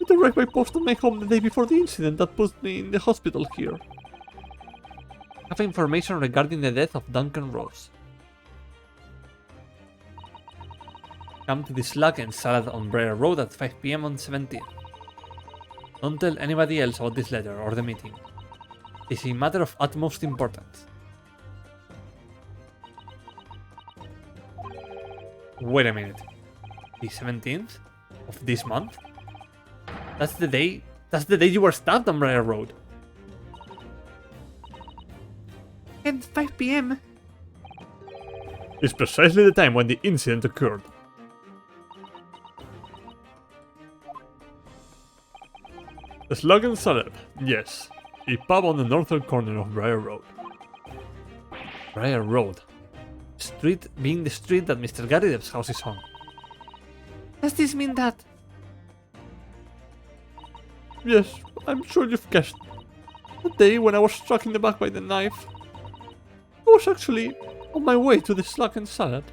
It arrived by post at my home the day before the incident that put me in the hospital here. Have information regarding the death of Duncan Rose. Come to the Slug and Salad on Briar Road at 5 PM on 17th. Don't tell anybody else about this letter or the meeting. It's a matter of utmost importance. Wait a minute. The 17th of this month? That's the day you were stabbed on Briar Road. And 5 PM? It's precisely the time when the incident occurred. The Slug and Salad, yes. A pub on the northern corner of Briar Road. Briar Road. Street being the street that Mr. Garidev's house is on. Does this mean that? Yes, I'm sure you've guessed. The day when I was struck in the back by the knife, I was actually on my way to the Slug and Salad.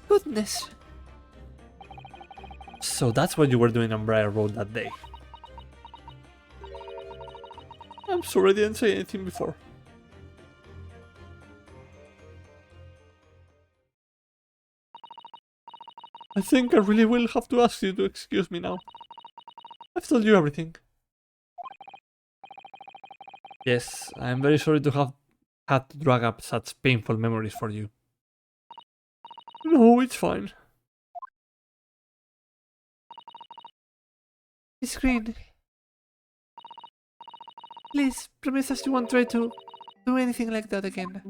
Goodness. So that's what you were doing on Briar Road that day. I'm sorry I didn't say anything before. I think I really will have to ask you to excuse me now. I've told you everything. Yes, I'm very sorry to have had to drag up such painful memories for you. No, it's fine. Miss Green. Please, promise us you won't try to do anything like that again.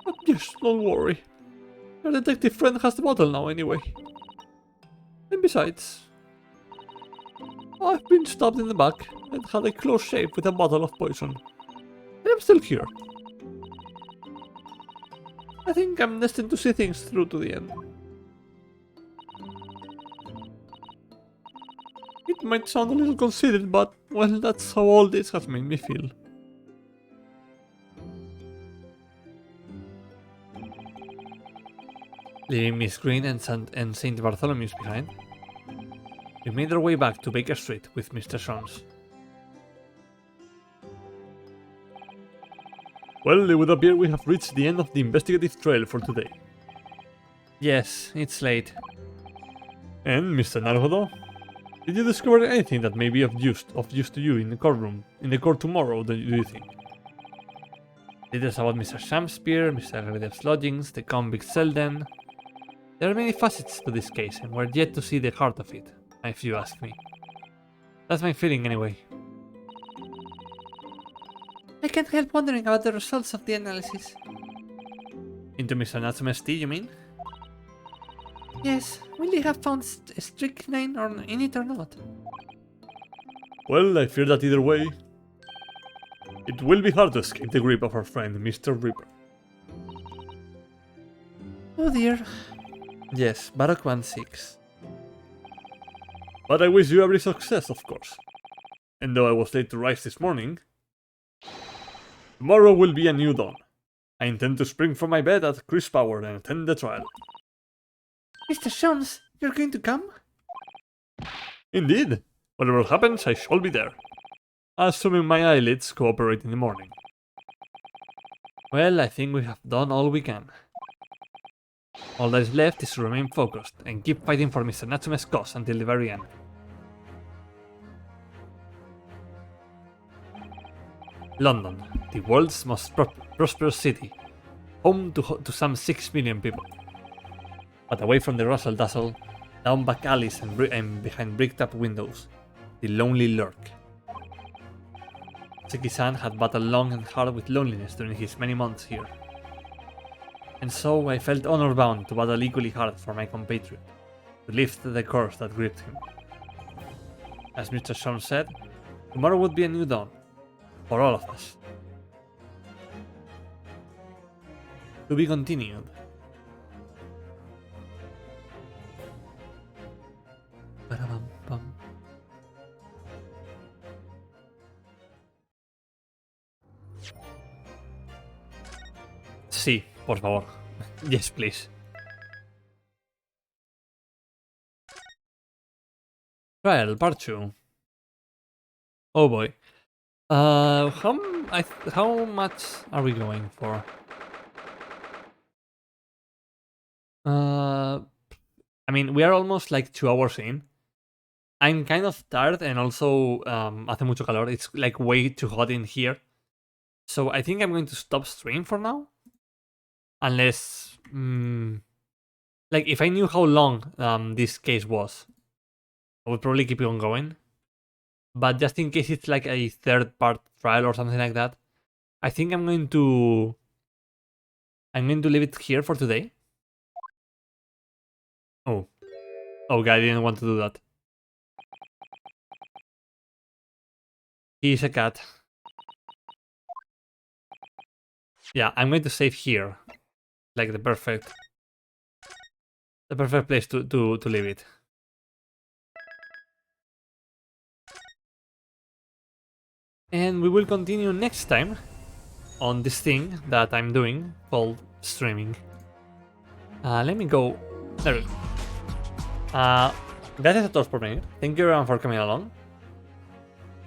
But yes, don't worry. Your detective friend has the bottle now anyway. And besides, I've been stabbed in the back and had a close shave with a bottle of poison. And I'm still here. I think I'm destined to see things through to the end. It might sound a little conceited, but, well, that's how all this has made me feel. Leaving Miss Green and St. Bartholomew's behind, we made our way back to Baker Street with Mr. Sons. Well, it would appear we have reached the end of the investigative trail for today. Yes, it's late. And, Mr. Naruhodo, did you discover anything that may be of use to you in the court tomorrow, do you think? Details about Mr. Shamspeare, Mr. Garidev's lodgings, the convict cell den. There are many facets to this case, and we're yet to see the heart of it, if you ask me. That's my feeling anyway. I can't help wondering about the results of the analysis. Into Mr. Natsume's tea, you mean? Yes, will they have found strychnine in it or not? Well, I fear that either way, it will be hard to escape the grip of our friend, Mr. Ripper. Oh dear. Yes, Baroque 1-6. But I wish you every success, of course. And though I was late to rise this morning, tomorrow will be a new dawn. I intend to spring from my bed at crisp hour and attend the trial. Mr. Jones, you're going to come? Indeed. Whatever happens, I shall be there. Assuming my eyelids cooperate in the morning. Well, I think we have done all we can. All that is left is to remain focused and keep fighting for Mr. Natsume's cause until the very end. London, the world's most prosperous city, home to some 6 million people. But away from the rustle dazzle, down back alleys and behind bricked-up windows, the lonely lurk. Seki-san had battled long and hard with loneliness during his many months here. And so I felt honor-bound to battle equally hard for my compatriot, to lift the curse that gripped him. As Mr. Sean said, tomorrow would be a new dawn, for all of us. To be continued. Sí, por favor. Yes, please. Trial, part 2. Oh boy. How much are we going for? I mean, we are almost like 2 hours in. I'm kind of tired and also hace mucho calor. It's like way too hot in here. So I think I'm going to stop stream for now. Unless, like if I knew how long this case was, I would probably keep on going. But just in case it's like a third part trial or something like that, I think I'm going to leave it here for today. Oh. Oh, guy, I didn't want to do that. He's a cat. Yeah, I'm going to save here. Like the perfect place to leave it. And we will continue next time on this thing that I'm doing called streaming. Let me go. There we go. Gracias a todos por venir. Thank you everyone for coming along.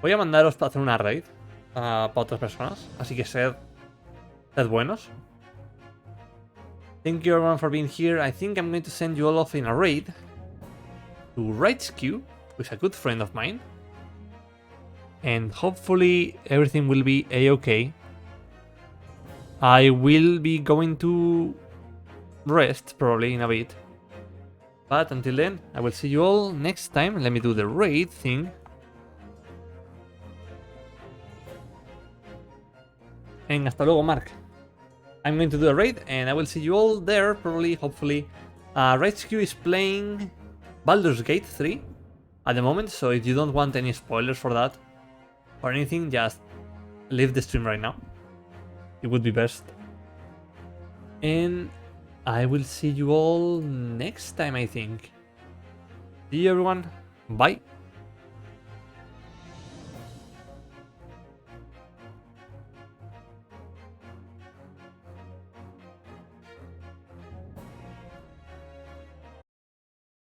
Voy a mandaros para hacer una raid para otras personas. Así que sed buenos. Thank you everyone for being here. I think I'm going to send you all off in a raid to Rescue, who's a good friend of mine. And hopefully everything will be a-okay. I will be going to rest probably in a bit. But until then, I will see you all next time. Let me do the raid thing. And hasta luego, Mark. I'm going to do a raid and I will see you all there probably, hopefully. Rescue is playing Baldur's Gate 3 at the moment, so if you don't want any spoilers for that or anything, just leave the stream right now. It would be best. And I will see you all next time, I think. See you everyone. Bye.